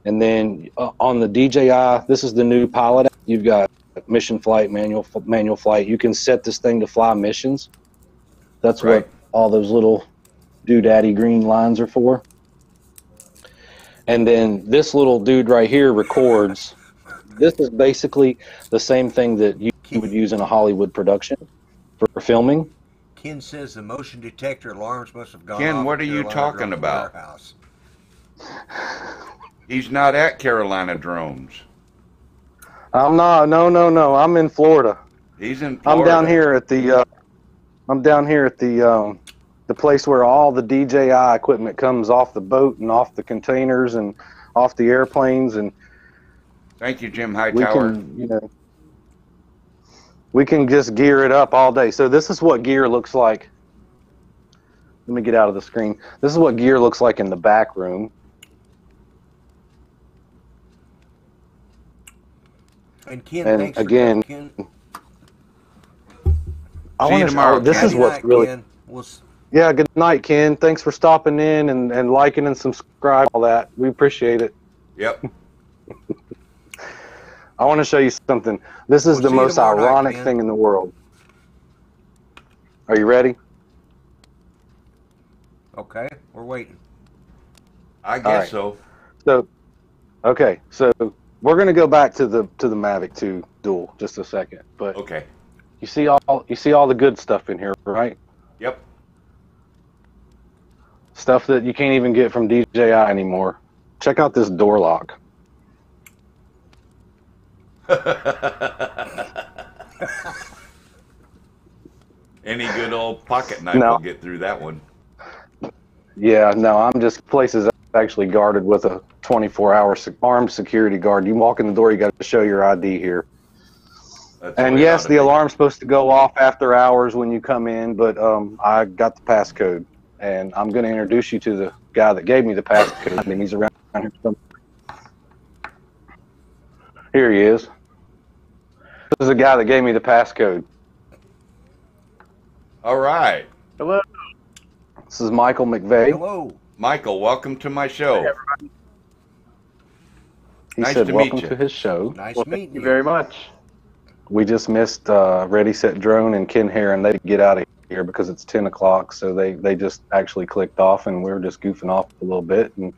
And then on the DJI, this is the new pilot. You've got mission flight, manual flight. You can set this thing to fly missions. That's right. what all those little doodaddy green lines are for. And then this little dude right here records. This is basically the same thing that you would use in a Hollywood production for filming. Ken says the motion detector alarms must have gone off. Ken, what are you Carolina talking Dronz about? warehouse. He's not at Carolina Dronz. I'm not. No. I'm in Florida. He's in Florida. I'm down here at the place where all the DJI equipment comes off the boat and off the containers and off the airplanes, and Thank you, Jim Hightower. We can just gear it up all day. So this is what gear looks like. Let me get out of the screen. This is what gear looks like in the back room. And Ken, And thanks again, for Ken. I See you want tomorrow, to. This Ken. is what's really. Ken. Yeah. Good night, Ken. Thanks for stopping in and liking and subscribing. All that. We appreciate it. Yep. I want to show you something. This is the see you most tomorrow night, ironic Ken. thing in the world. Are you ready? Okay, we're waiting. I guess right. so. So, okay. So we're going to go back to the Mavic 2 Dual just a second. But Okay. you see all the good stuff in here, right? Yep. Stuff that you can't even get from DJI anymore. Check out this door lock. Any good old pocket knife No. will get through that one. Yeah, no, I'm just places actually guarded with a 24-hour armed security guard. You walk in the door, you got to show your ID here. That's the And way it yes, ought to the be. alarm's supposed to go off after hours when you come in, but I got the passcode, and I'm going to introduce you to the guy that gave me the passcode, and he's around here somewhere. Here he is. This is the guy that gave me the passcode. All right. Hello. This is Michael McVeigh. Hello. Michael, welcome to my show. He Nice said, to meet welcome you. to his show. Nice Well, meeting thank you very much. We just missed Ready, Set, Drone and Ken Heron. They get out of here because it's 10 o'clock, so they just actually clicked off, and we were just goofing off a little bit, and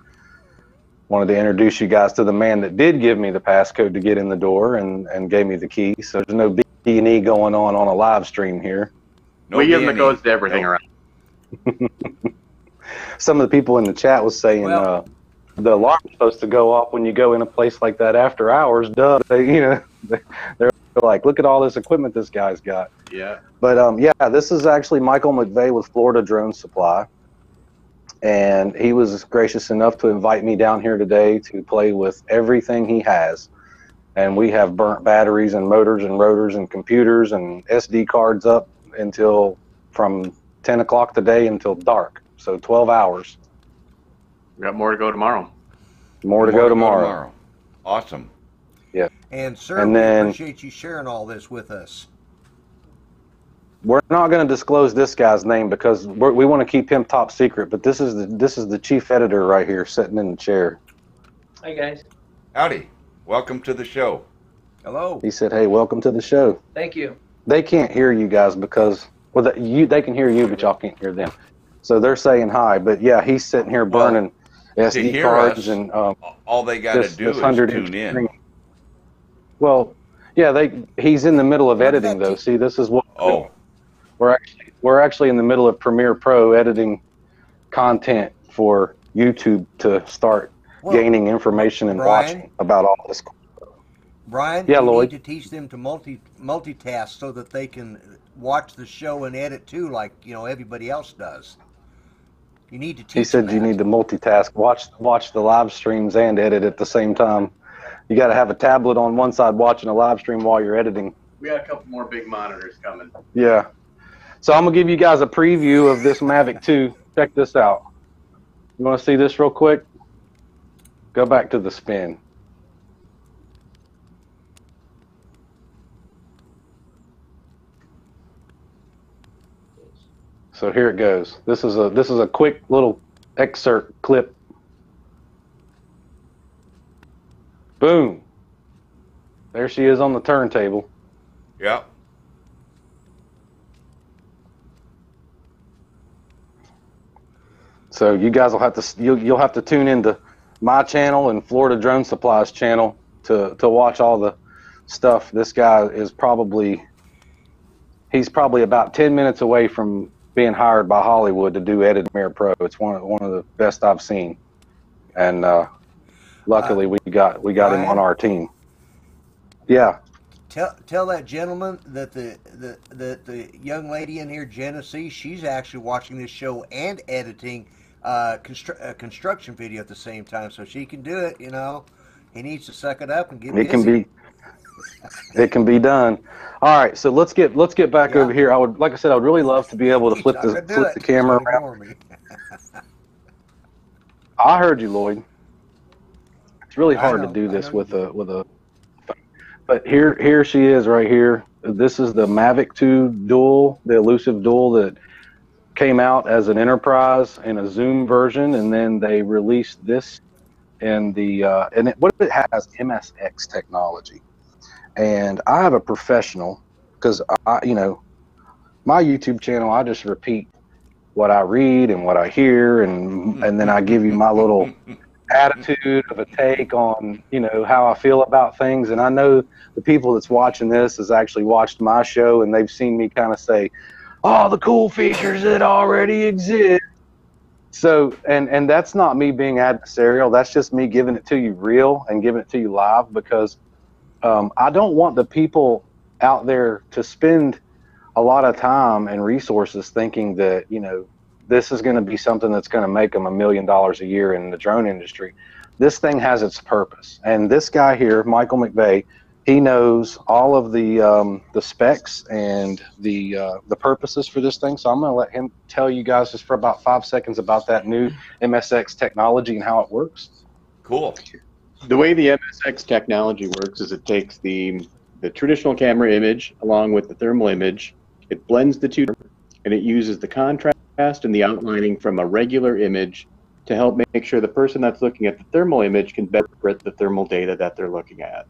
wanted to introduce you guys to the man that did give me the passcode to get in the door and gave me the key. So there's no B&E going on a live stream here. No we give them the B&E. codes to everything Nope. around. Some of the people in the chat was saying Well- the alarm's supposed to go off when you go in a place like that after hours. Duh. They're like, look at all this equipment this guy's got. Yeah. But yeah, this is actually Michael McVeigh with Florida Drone Supply, and he was gracious enough to invite me down here today to play with everything he has. And we have burnt batteries and motors and rotors and computers and SD cards up until from 10 o'clock today until dark. So 12 hours. We got more to go tomorrow. More to go tomorrow. Awesome. And sir, And we then- appreciate you sharing all this with us. we're not going to disclose this guy's name because we want to keep him top secret. But this is the chief editor right here, sitting in the chair. Hi guys. Howdy. Welcome to the show. Hello. He said, "Hey, welcome to the show." Thank you. They can't hear you guys because they can hear you, but y'all can't hear them. So they're saying hi. But yeah, he's sitting here burning SD cards us, and all they got to do is tune in. Screen. Well, yeah, he's in the middle of editing though. See, this is what we're actually in the middle of Premiere Pro editing content for YouTube to start gaining information and watching about all this. Brian, yeah, you Lloyd. need to teach them to multitask so that they can watch the show and edit too, like everybody else does. You need to teach. He said you need to multitask, watch the live streams and edit at the same time. You got to have a tablet on one side watching a live stream while you're editing. We got a couple more big monitors coming. Yeah. So I'm gonna give you guys a preview of this Mavic 2. Check this out. You want to see this real quick? Go back to the spin. So here it goes. This is a quick little excerpt clip. Boom. There she is on the turntable. Yep. So you guys will have to you'll have to tune into my channel and Florida Drone Supplies channel to watch all the stuff. This guy is he's probably about 10 minutes away from being hired by Hollywood to do Edit Premiere Pro. It's one of the best I've seen, and luckily we got him on our team. Yeah. Tell that gentleman that the young lady in here, Genesee, she's actually watching this show and editing a construction video at the same time, so she can do it. He needs to suck it up and get busy. It can be done. All right, so let's get back over here. Like I said, I would really love to be able to flip the camera around. I heard you, Lloyd. It's really hard to do this with a. But here she is right here. This is the Mavic 2 Dual, the elusive Dual that came out as an enterprise in a Zoom version, and then they released this in the what it has MSX technology. And I have a professional, because my YouTube channel, I just repeat what I read and what I hear, and then I give you my little attitude of a take on how I feel about things. And I know the people that's watching this has actually watched my show, and they've seen me kind of say, "Oh, the cool features that already exist." So, and that's not me being adversarial. That's just me giving it to you real and giving it to you live, because I don't want the people out there to spend a lot of time and resources thinking that, this is going to be something that's going to make them $1 million a year in the drone industry. This thing has its purpose. And this guy here, Michael McVeigh, he knows all of the specs and the purposes for this thing. So I'm going to let him tell you guys just for about 5 seconds about that new MSX technology and how it works. Cool. The way the MSX technology works is it takes the traditional camera image along with the thermal image, it blends the two, and it uses the contrast and the outlining from a regular image to help make sure the person that's looking at the thermal image can better interpret the thermal data that they're looking at.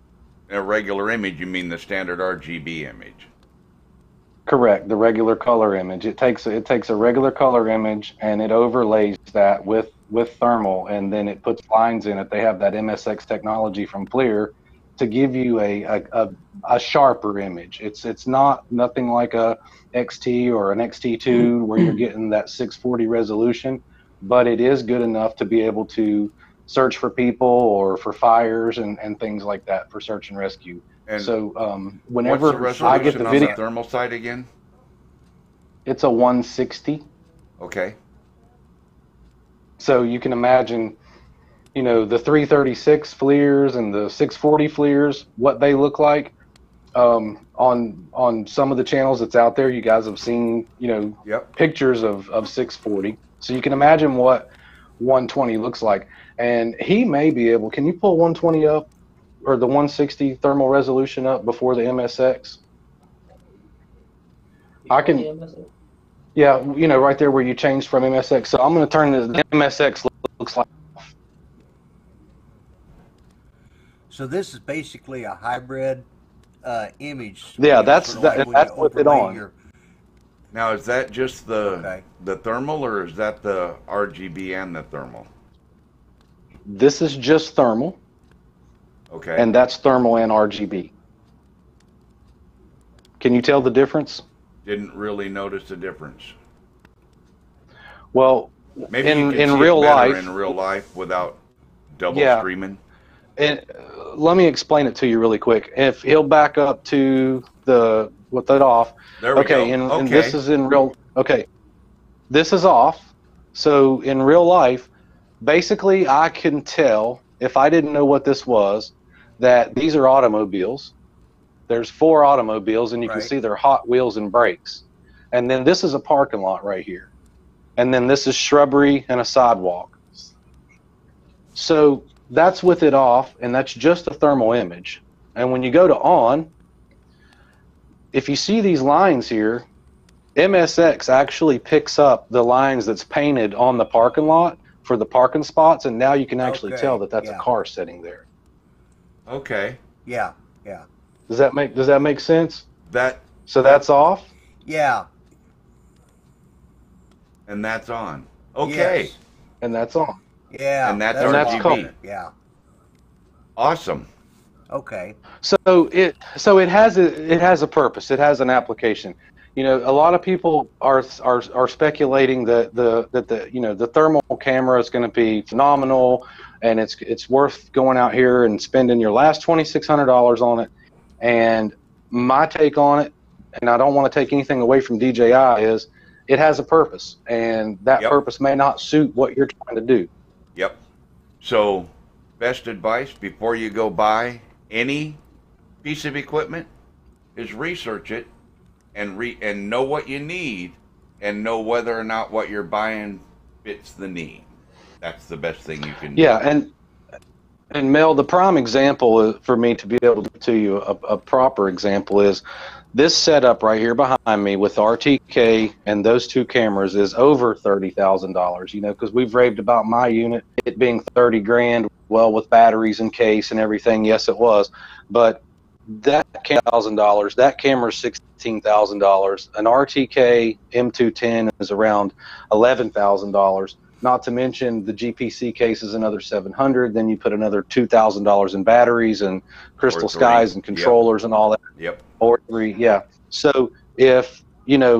A regular image, you mean the standard RGB image? Correct, the regular color image. It takes a regular color image and it overlays that with thermal, and then it puts lines in it. They have that MSX technology from FLIR to give you a sharper image. It's nothing like a XT or an XT2 where you're getting that 640 resolution, but it is good enough to be able to search for people or for fires and things like that for search and rescue. And so whenever I get the video, on the thermal side again, it's a 160. Okay. So you can imagine, the 336 FLIRs and the 640 FLIRs, what they look like. On some of the channels that's out there, you guys have seen, pictures of 640. So you can imagine what 120 looks like. And he may be able, can you pull 120 up, or the 160 thermal resolution up before the MSX? I can, yeah, you know, right there where you changed from MSX. So I'm going to turn the MSX looks like. So this is basically a hybrid image. Yeah, you know, that's sort of like when that's you with it overlay on. your- Now, is that just the Okay. thermal, or is that the RGB and the thermal? This is just thermal, Okay. and that's thermal and RGB. Can you tell the difference? Didn't really notice the difference. Well, Maybe in you can see real it better life, in real life without double Yeah. screaming. and let me explain it to you really quick. If he'll back up to the with that off. There we Okay, go. and this is in real. Okay, this is off. So in real life, basically, I can tell if I didn't know what this was, that these are automobiles. There's 4 automobiles, and you can Right. see their hot wheels and brakes. And then this is a parking lot right here. And then this is shrubbery and a sidewalk. So that's with it off, and that's just a thermal image. And when you go to on, if you see these lines here, MSX actually picks up the lines that's painted on the parking lot for the parking spots, and now you can actually Okay, tell that that's yeah. a car sitting there. Okay. Yeah. Does that make sense? That So that's off, Yeah. and that's on. Okay. Yes. and that's on. Yeah. And that's RGB. cool. Yeah. Awesome. Okay. So it has a purpose. It has an application. You know, a lot of people are speculating that the thermal camera is going to be phenomenal, and it's worth going out here and spending your last $2,600 on it. And my take on it, and I don't want to take anything away from DJI, is it has a purpose, and that Yep. purpose may not suit what you're trying to do. Yep. So, best advice before you go buy any piece of equipment is research it and know what you need and know whether or not what you're buying fits the need. That's the best thing you can do. Yeah, and Mel, the prime example for me to be able to give to you a proper example is this setup right here behind me with RTK and those 2 cameras is over $30,000. You know, because we've raved about my unit, it being 30 grand. Well, with batteries and case and everything, yes, it was. But that $1,000, that camera is $16,000. An RTK M210 is around $11,000. Not to mention the GPC case is another $700. Then you put another $2,000 in batteries and crystal skies and controllers and all that. Yep. Or 3, yeah. So if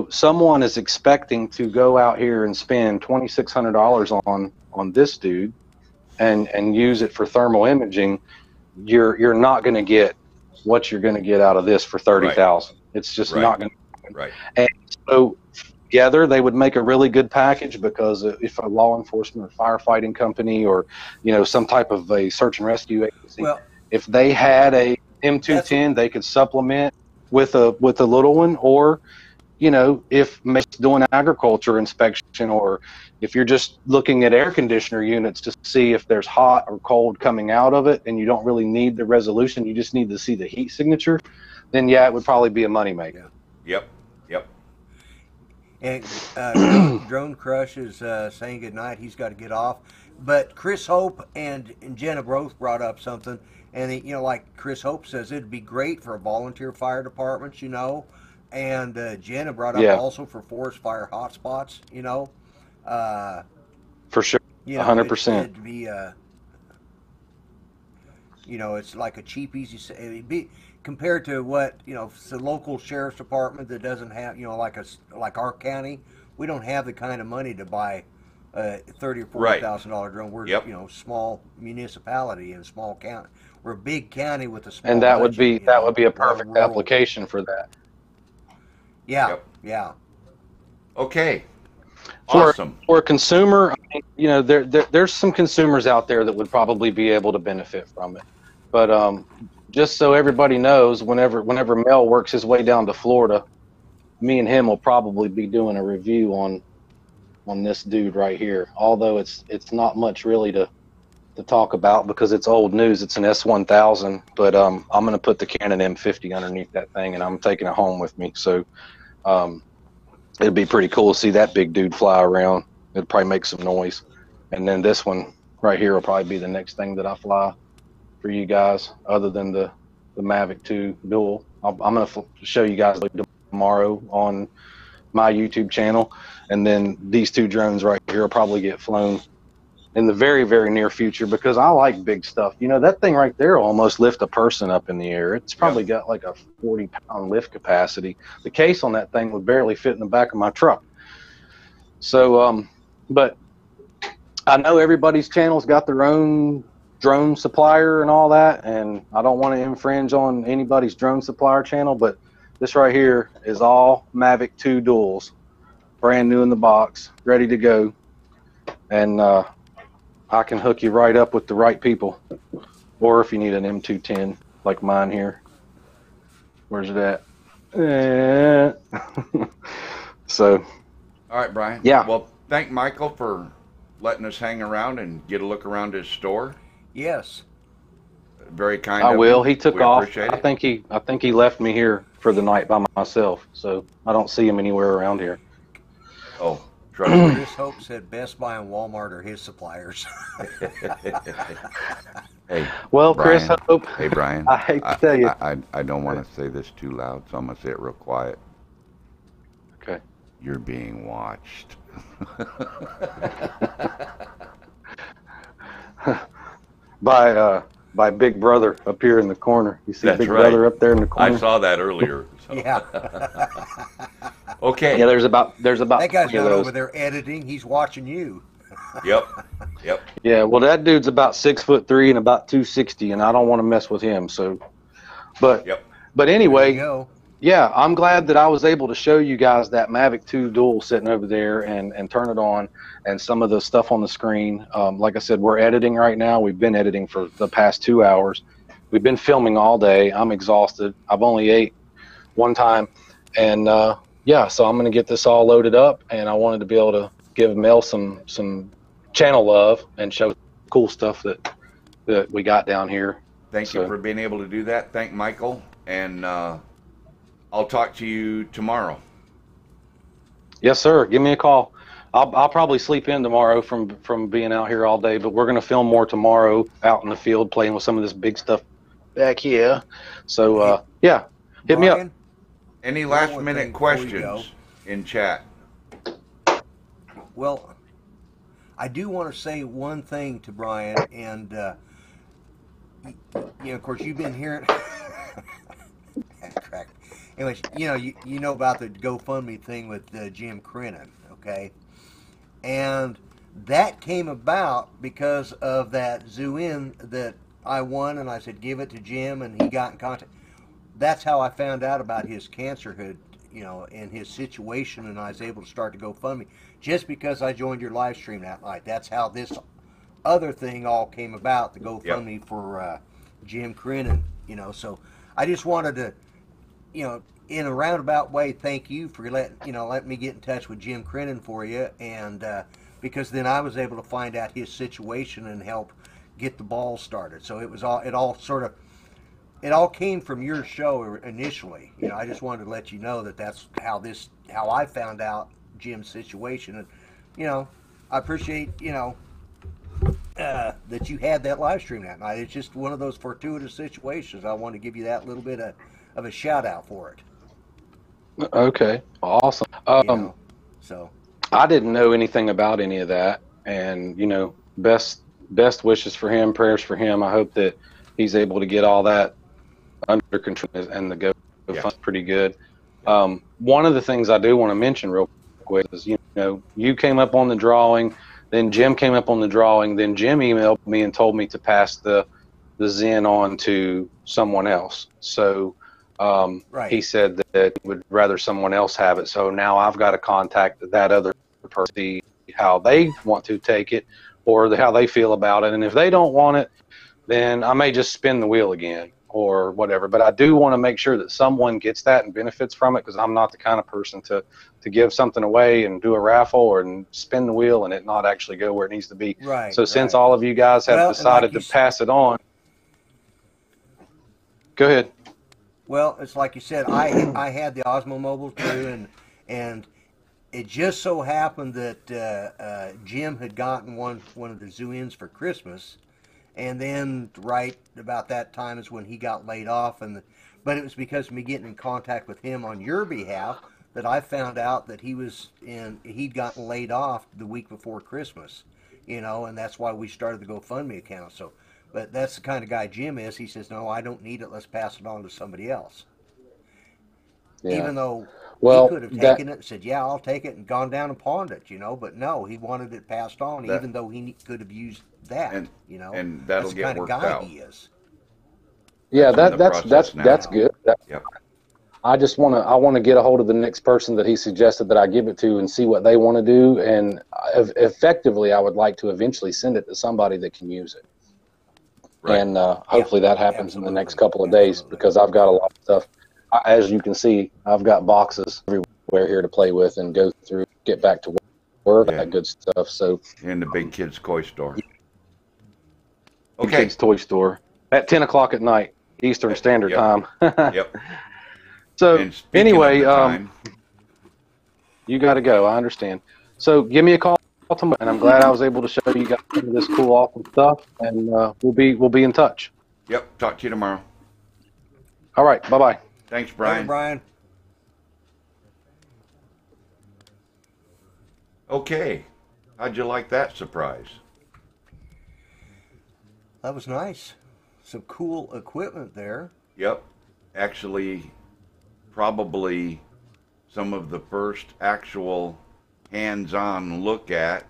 someone is expecting to go out here and spend $2,600 on this dude and use it for thermal imaging, you're not going to get what you're going to get out of this for $30,000. It's just not going to happen. Right. And so together they would make a really good package, because if a law enforcement or firefighting company or some type of a search and rescue agency, Well, if they had a M210, they could supplement with a little one. Or if doing agriculture inspection, or if you're just looking at air conditioner units to see if there's hot or cold coming out of it, and you don't really need the resolution, you just need to see the heat signature, then yeah, it would probably be a moneymaker. Yep. And Drone Crush is saying goodnight. He's got to get off. But Chris Hope and Jenna both brought up something. And, like Chris Hope says, it'd be great for volunteer fire departments, And Jenna brought up also for forest fire hotspots, For sure, 100%. It'd be, it's like a cheap, easy. It'd be compared to what it's the local sheriff's department that doesn't have, like our county, we don't have the kind of money to buy a $30,000 or $40,000 drone. We're small municipality and small county. We're a big county with a small. And that budget, would be a perfect application for that. Yeah. Yep. Yeah. Okay. Awesome. For a consumer, there's some consumers out there that would probably be able to benefit from it. But just so everybody knows, whenever Mel works his way down to Florida, me and him will probably be doing a review on this dude right here. Although it's not much really to talk about, because it's old news. It's an S1000, but I'm going to put the Canon M50 underneath that thing, and I'm taking it home with me. So it'd be pretty cool to see that big dude fly around. It'd probably make some noise. And then this one right here will probably be the next thing that I fly for you guys, other than the Mavic 2 Dual. I'm going to show you guys tomorrow on my YouTube channel. And then these two drones right here will probably get flown in the very, very near future, because I like big stuff. You know, that thing right there will almost lift a person up in the air. It's probably got like a 40-pound lift capacity. The case on that thing would barely fit in the back of my truck. So, but I know everybody's channel's got their own drone supplier and all that, and I don't want to infringe on anybody's drone supplier channel, but this right here is all Mavic 2 Duals, brand new in the box, ready to go. And I can hook you right up with the right people. Or if you need an M210 like mine here. Where's it at? So. All right, Brian. Yeah. Well, thank Michael for letting us hang around and get a look around his store. Yes. Very kind I of will. him. He took We off. appreciate I it. think he left me here for the night by myself. So I don't see him anywhere around here. Oh, trust me. Chris Hope said Best Buy and Walmart are his suppliers. Hey, Well, Brian. Chris Hope. Hey, Brian. I hate to tell you. I don't want to say this too loud, so I'm going to say it real quiet. Okay. You're being watched. By Big Brother up here in the corner. You see That's Big right. Brother up there in the corner? I saw that earlier. So. Yeah. Okay. Yeah, there's about That guy's 3 of not those. over there editing. He's watching you. Yep. Yep. Yeah, well, that dude's about 6'3" and about 260, and I don't want to mess with him. So, but Yep. but There you anyway, go. yeah, I'm glad that I was able to show you guys that Mavic 2 Dual sitting over there and turn it on, and some of the stuff on the screen. Like I said, we're editing right now. We've been editing for the past 2 hours. We've been filming all day. I'm exhausted. I've only ate one time, and yeah, so I'm gonna get this all loaded up, and I wanted to be able to give Mel some channel love and show cool stuff that we got down here. Thank you for being able to do that. Thank Michael, and I'll talk to you tomorrow. Yes, sir. Give me a call. I'll probably sleep in tomorrow from being out here all day, but we're going to film more tomorrow out in the field playing with some of this big stuff back here. So, yeah, hit me up. Brian, Any one last more minute thing before you go. questions in chat? Well, I do want to say one thing to Brian, and you know, of course, you've been hearing. Crack. Anyways, you know about the GoFundMe thing with Jim Crennan, okay? And that came about because of that zoo-in that I won, and I said give it to Jim, and he got in contact. That's how I found out about his cancerhood, and his situation, and I was able to start the GoFundMe just because I joined your live stream that night. That's how this other thing all came about, the GoFundMe for Jim Crennan, So I just wanted to, in a roundabout way, thank you for letting me get in touch with Jim Crennan for you, and because then I was able to find out his situation and help get the ball started. So it all came from your show initially. I just wanted to let you know that that's how I found out Jim's situation, and I appreciate that you had that live stream that night. It's just one of those fortuitous situations. I want to give you that little bit of a shout out for it. Okay, awesome. So I didn't know anything about any of that, and best wishes for him, prayers for him. I hope that he's able to get all that under control, and the GoFund's pretty good. One of the things I do want to mention real quick is you came up on the drawing, then Jim came up on the drawing, then Jim emailed me and told me to pass the Zen on to someone else. So right. He said that he would rather someone else have it. So now I've got to contact that other person, see how they want to take it or how they feel about it. And if they don't want it, then I may just spin the wheel again or whatever. But I do want to make sure that someone gets that and benefits from it, because I'm not the kind of person to give something away and do a raffle or spin the wheel and it not actually go where it needs to be. Right. So since all of you guys have decided to pass it on, go ahead. Well, it's like you said, I had the Osmo Mobile too, and it just so happened that Jim had gotten one of the zoo-ins for Christmas, and then right about that time is when he got laid off. But it was because of me getting in contact with him on your behalf that I found out that he'd gotten laid off the week before Christmas, and that's why we started the GoFundMe account. So, but that's the kind of guy Jim is. He says, "No, I don't need it. Let's pass it on to somebody else." Yeah. Even though Well, he could have taken it and said, "Yeah, I'll take it," and gone down and pawned it, but no, he wanted it passed on, even though he could have used that, and that'll that's the get kind of worked guy out. he is. yeah, That's in the that's process now. good. Yep. I want to get a hold of the next person that he suggested that I give it to and see what they want to do. And effectively, I would like to eventually send it to somebody that can use it. Right. And hopefully that happens in the next Absolutely. couple of days, Absolutely. because I've got a lot of stuff. As you can see, I've got boxes everywhere here to play with and go through, get back to work, Yeah. that good stuff. So In the big kids' toy store. Big Okay. Kids Toy Store at 10 o'clock at night, Eastern Standard Yep. Time. Yep. So And speaking anyway, of the time, you got to go. I understand. So give me a call tomorrow, and I'm glad I was able to show you guys some of this cool, awesome stuff. And we'll be in touch. yep. Talk to you tomorrow. All right. Bye bye. Thanks, Brian. Brian. Okay. How'd you like that surprise? That was nice. Some cool equipment there. Yep. Actually, probably some of the first actual hands-on look at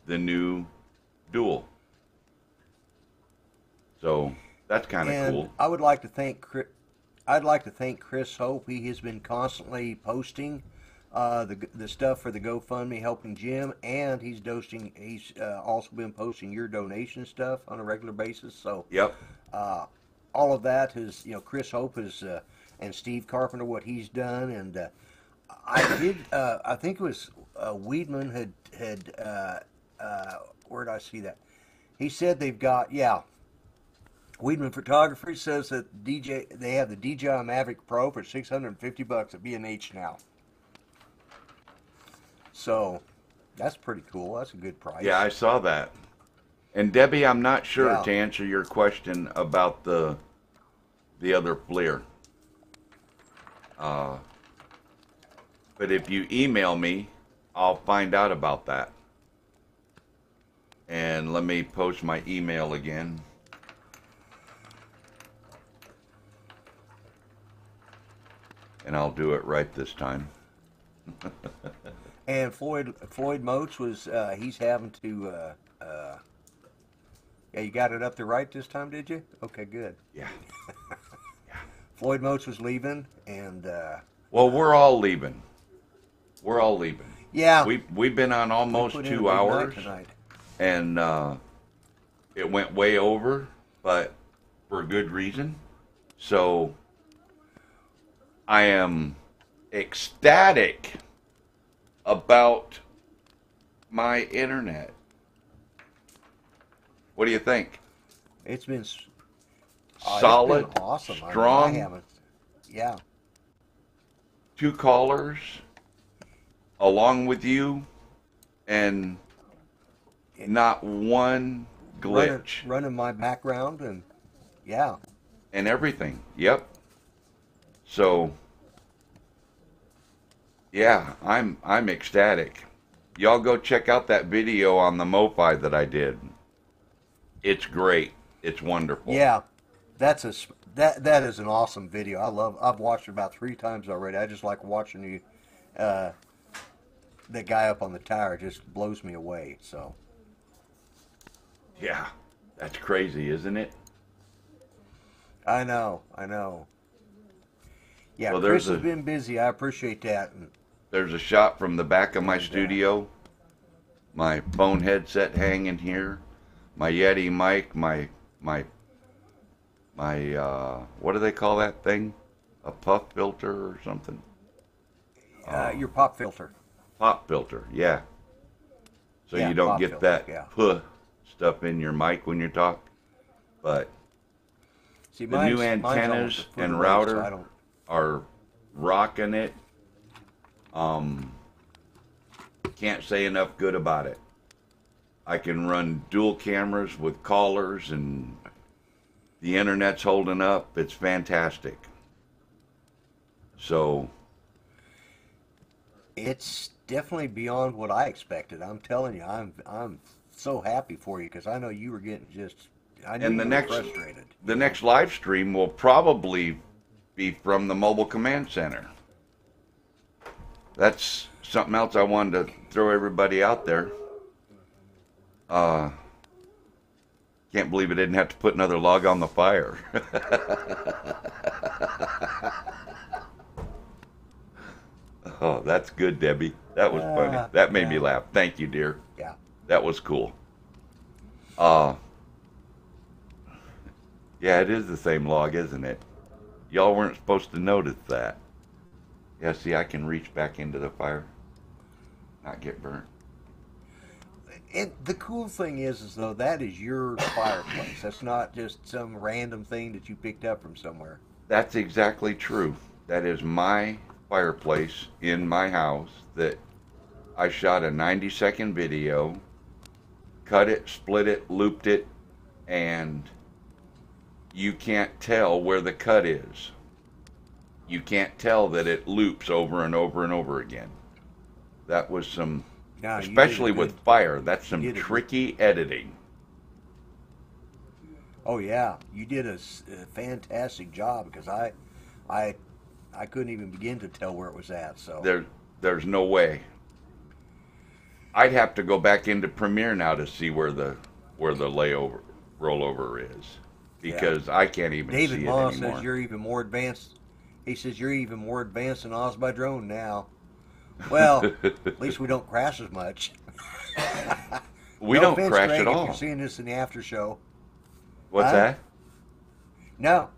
the new Dual. So that's kind of And cool. I would like to thank I'd like to thank Chris Hope. He has been constantly posting the stuff for the GoFundMe, helping Jim, and he's also been posting your donation stuff on a regular basis. So Yep. all of that is, Chris Hope is and Steve Carpenter, what he's done, and I think it was Weedman had where did I see that? He said they've got Weedman Photography says that they have the DJI Mavic Pro for $650 at B&H now. So that's pretty cool. That's a good price. Yeah, I saw that. And Debbie, I'm not sure Yeah. to answer your question about the other FLIR. But if you email me, I'll find out about that. And let me post my email again. And I'll do it right this time. And Floyd Moats was he's having to yeah, you got it up there right this time, did you? Okay, good. Yeah. Floyd Moats was leaving, and Well, we're all leaving. We're all leaving. yeah, We've been on almost put in a 2 big night hours, tonight. and it went way over, but for good reason. So I am ecstatic about my internet. What do you think? It's been Solid, it's been awesome. strong. I haven't. Yeah. 2 callers along with you, and not one glitch. Running my background, and yeah. And everything. Yep. So yeah, I'm ecstatic. Y'all go check out that video on the MoFi that I did. It's great. It's wonderful. Yeah, that is an awesome video. I've watched it about 3 times already. I just like watching you. The guy up on the tower just blows me away. So Yeah. That's crazy, isn't it? I know. Yeah, Well, Chris has been busy. I appreciate that. And There's a shot from the back of my studio. My phone headset hanging here. My Yeti mic, my what do they call that thing? A puff filter or something? your pop filter. Pop filter, yeah. So Yeah, you don't pop get filter, that yeah. puh stuff in your mic when you talk. But See, the new mine's almost antennas a foot and away, router so I don't. are rocking it. Can't say enough good about it. I can run dual cameras with callers, and the internet's holding up. It's fantastic. So it's definitely beyond what I expected. I'm telling you, I'm so happy for you because I know you were getting just. I knew and you were frustrated. The next live stream will probably be from the mobile command center. That's something else I wanted to throw everybody out there. Can't believe I didn't have to put another log on the fire. Oh, that's good, Debbie. That was funny. That made me laugh. Thank you, dear. Yeah. That was cool. Yeah, it is the same log, isn't it? Y'all weren't supposed to notice that. Yeah, see, I can reach back into the fire, not get burnt. And the cool thing is though, that is your fireplace. That's not just some random thing that you picked up from somewhere. That's exactly true. That is my fireplace in my house that I shot a 90-second video, cut it, split it, looped it, and you can't tell where the cut is. You can't tell that it loops over and over and over again. That was some, especially with fire, that's some tricky editing. Oh yeah, you did a fantastic job because I couldn't even begin to tell where it was at. So there's no way. I'd have to go back into Premiere now to see where the rollover is, because I can't even see it anymore. David Moss says you're even more advanced. He says you're even more advanced than Oz by Drone now. Well, at least we don't crash as much. We no don't crash Greg, at all. If you're seeing this in the after show. What's that? No,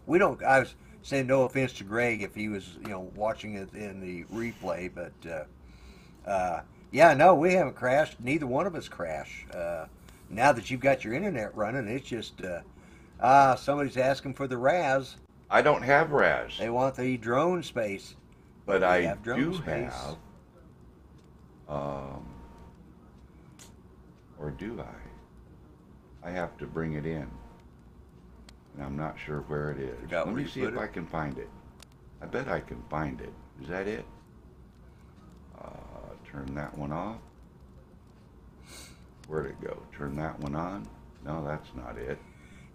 we don't. I was saying no offense to Greg if he was, watching it in the replay, but yeah, no, we haven't crashed. Neither one of us crash. Now that you've got your internet running, it's just somebody's asking for the RAS. I don't have RAS. They want the drone space. But I have drone do space. have, or do I? I have to bring it in, and I'm not sure where it is. Let me see if I can find it. I bet I can find it. Is that it? Turn that one off. Where'd it go? Turn that one on? No, that's not it.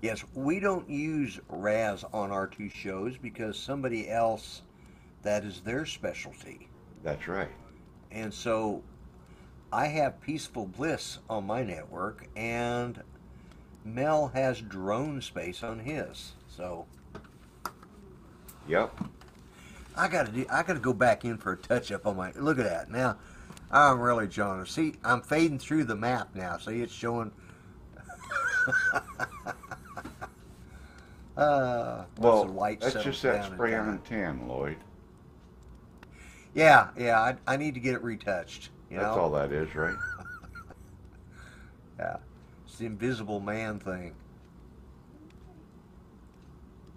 Yes, we don't use RAS on our two shows because somebody else, that is their specialty. That's right. And so I have Peaceful Bliss on my network, and Mel has Drone Space on his. So yep. I gotta go back in for a touch up on my. Look at that now. I'm really showing. See, I'm fading through the map now. See, it's showing. Well, light that's just that spray on tan, Lloyd. Yeah, I need to get it retouched. That's all that is, right? Yeah, it's the Invisible Man thing.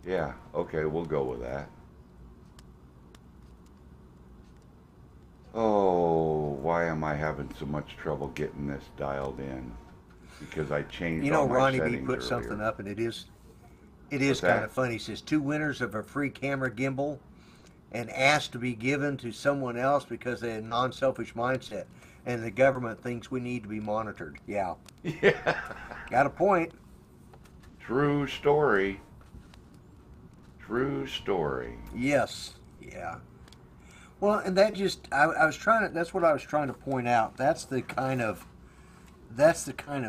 Yeah, okay, we'll go with that. Oh, why am I having so much trouble getting this dialed in? Because I changed all my Ronnie settings B put earlier. something up, and it is kind of funny. He says 2 winners of a free camera gimbal and asked to be given to someone else because they had a non-selfish mindset, and the government thinks we need to be monitored. Yeah. Yeah. Got a point. True story. True story. Yes. Yeah. Well, and that just I was trying to. That's what I was trying to point out. That's the kind of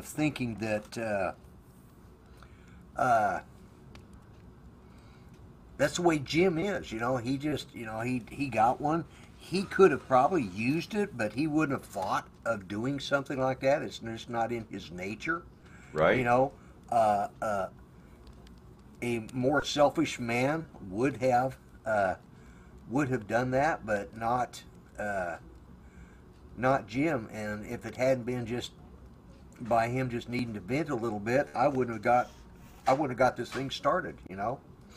thinking that. That's the way Jim is, he just, he got one. He could have probably used it, but he wouldn't have thought of doing something like that. It's just not in his nature. Right. A more selfish man would have done that, but not Jim. And if it hadn't been just by him just needing to vent a little bit, I wouldn't have got this thing started,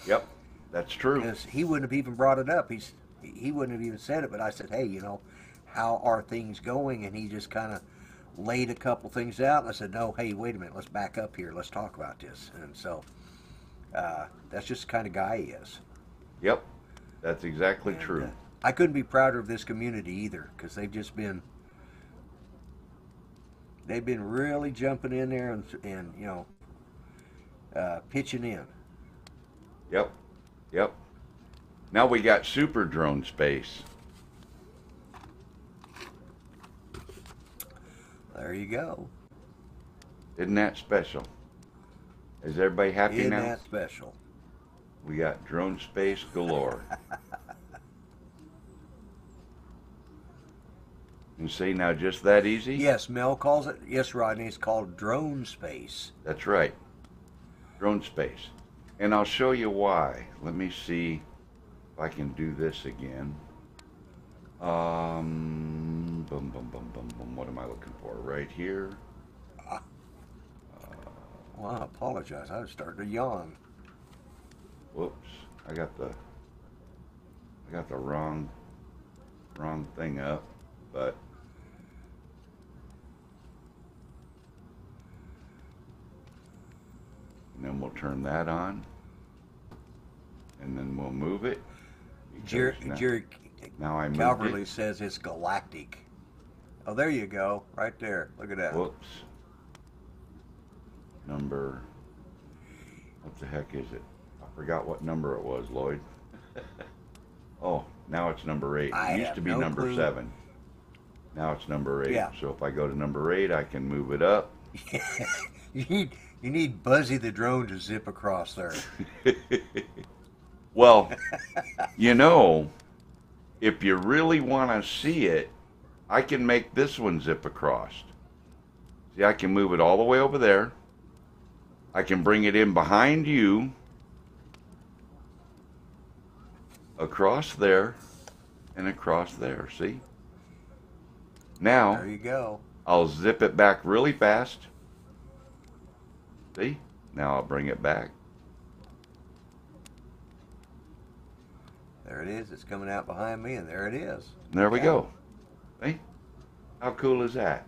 Yep, that's true. Because he wouldn't have even brought it up. He wouldn't have even said it, but I said, hey, how are things going, and he just kind of laid a couple things out. And I said, no, hey, wait a minute, let's back up here, let's talk about this. And so that's just the kind of guy he is. Yep, that's exactly And, true. I couldn't be prouder of this community either, because they've been really jumping in there and you know, pitching in. Yep, yep. Now we got super drone space. There you go. Isn't that special? Is everybody happy Isn't now? that special? We got drone space galore. You see, now just that easy? Yes, Mel calls it. Yes, Rodney, it's called drone space. That's right. Drone space. And I'll show you why. Let me see if I can do this again. Boom, boom, boom, boom, boom. What am I looking for? Right here. Well, I apologize. I was starting to yawn. Whoops. I got the wrong thing up, but and then we'll turn that on, and then we'll move it. Jerry Now I moved Calverley it. says it's galactic. Oh, there you go. Right there. Look at that. Whoops. Number. What the heck is it? I forgot what number it was, Lloyd. Oh, now it's number 8. I It used have to be no number clue. 7. Now it's number 8. Yeah. So if I go to number 8, I can move it up. You need Buzzy the drone to zip across there. Well, you know, if you really want to see it, I can make this one zip across. See, I can move it all the way over there. I can bring it in behind you, across there, and across there. See? Now, There you go. I'll zip it back really fast. See? Now I'll bring it back. There it is. It's coming out behind me, and there it is. And there we Yeah. go. See? How cool is that?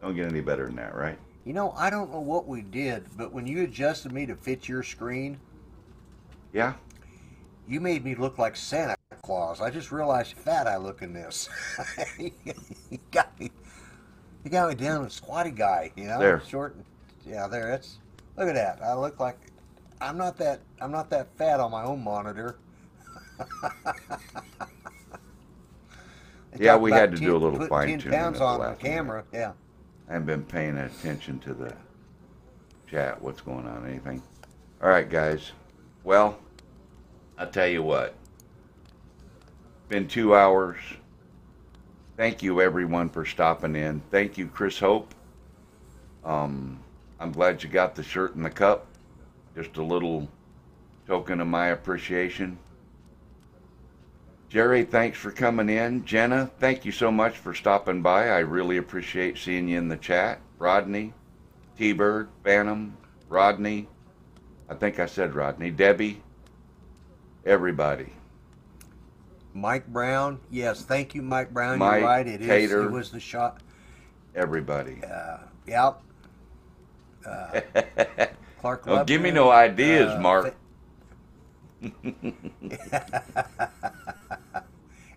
Don't get any better than that, right? You know, I don't know what we did, but when you adjusted me to fit your screen, Yeah? you made me look like Santa Claus. I just realized how fat I look in this. you got me down to squatty guy, you know? There. Short. Yeah, there. It's look at that. I look like I'm not that fat on my own monitor. They Yeah, talk we about had to do a little put fine-tuning 10 pounds at the on the last minute. camera. Yeah. I haven't been paying attention to the chat. What's going on? Anything? All right, guys. Well, I'll tell you what. Been 2 hours. Thank you, everyone, for stopping in. Thank you, Chris Hope. I'm glad you got the shirt and the cup. Just a little token of my appreciation. Jerry, thanks for coming in. Jenna, thank you so much for stopping by. I really appreciate seeing you in the chat. Rodney, T-Bird, Phantom, Rodney. I think I said Rodney. Debbie, everybody. Mike Brown. Yes, thank you, Mike Brown. Mike, You're right. It Tater. was the shot. Everybody. Yep. Clark Don't give me Lubman, no ideas, Mark.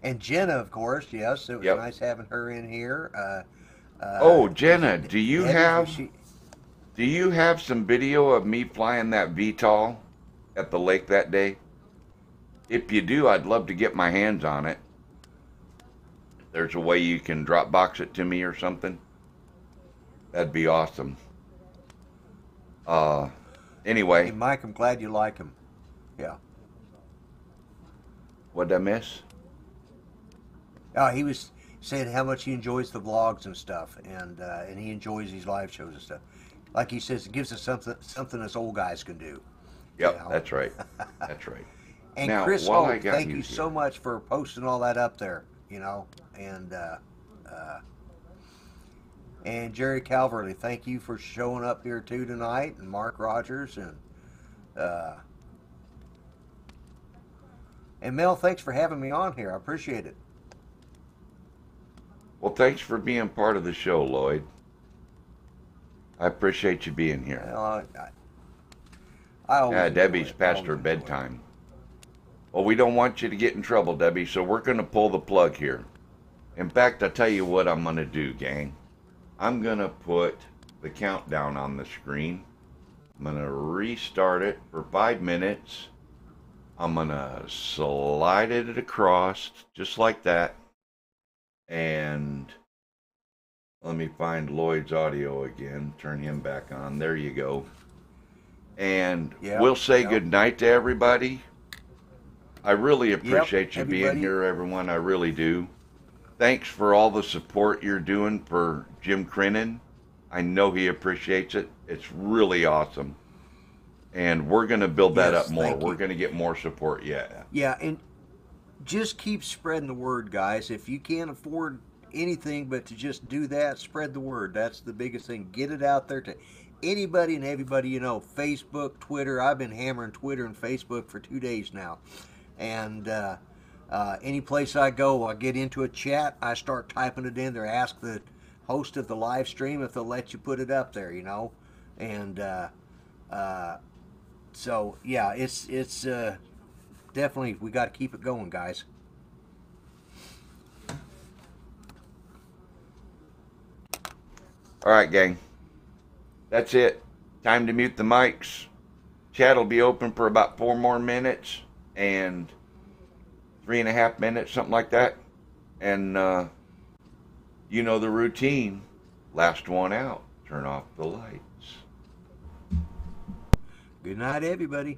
And Jenna, of course, yes. It was Yep. nice having her in here. Oh, Jenna, do you Debbie, have some video of me flying that VTOL at the lake that day? If you do, I'd love to get my hands on it. If there's a way you can Dropbox it to me or something, that'd be awesome. Hey, Anyway, Mike, I'm glad you like him. Yeah. what'd I miss? Oh, he was saying how much he enjoys the vlogs and stuff, and he enjoys these live shows and stuff. Like he says, it gives us something us old guys can do. Yep, You know? that's right. That's right. And Now, Chris while Holt, I got thank you you here- so much for posting all that up there, you know. And Jerry Calverley, thank you for showing up here too tonight, and Mark Rogers, and Mel, thanks for having me on here. I appreciate it. Well, thanks for being part of the show, Lloyd. I appreciate you being here. Well, I always Yeah, enjoy Debbie's it. past Always her enjoy it. bedtime. Well, we don't want you to get in trouble, Debbie, so we're going to pull the plug here. In fact, I'll tell you what I'm going to do, gang. I'm going to put the countdown on the screen. I'm going to restart it for 5 minutes. I'm going to slide it across just like that. And let me find Lloyd's audio again. Turn him back on. There you go. And we'll say good night to everybody. I really appreciate you being here, everyone. I really do. Thanks for all the support you're doing for Jim Crennan. I know he appreciates it. It's really awesome. And we're going to build that up more. We're going to get more support yet. Yeah, and just keep spreading the word, guys. If you can't afford anything but to just do that, spread the word. That's the biggest thing. Get it out there to anybody and everybody you know. Facebook, Twitter. I've been hammering Twitter and Facebook for 2 days now. And any place I go, I get into a chat, I start typing it in there, ask the host of the live stream if they'll let you put it up there, you know. And so, yeah, it's definitely, we got to keep it going, guys. All right, gang. That's it. Time to mute the mics. Chat will be open for about 4 more minutes. And 3.5 minutes, something like that. And you know the routine. Last one out. Turn off the lights. Good night, everybody.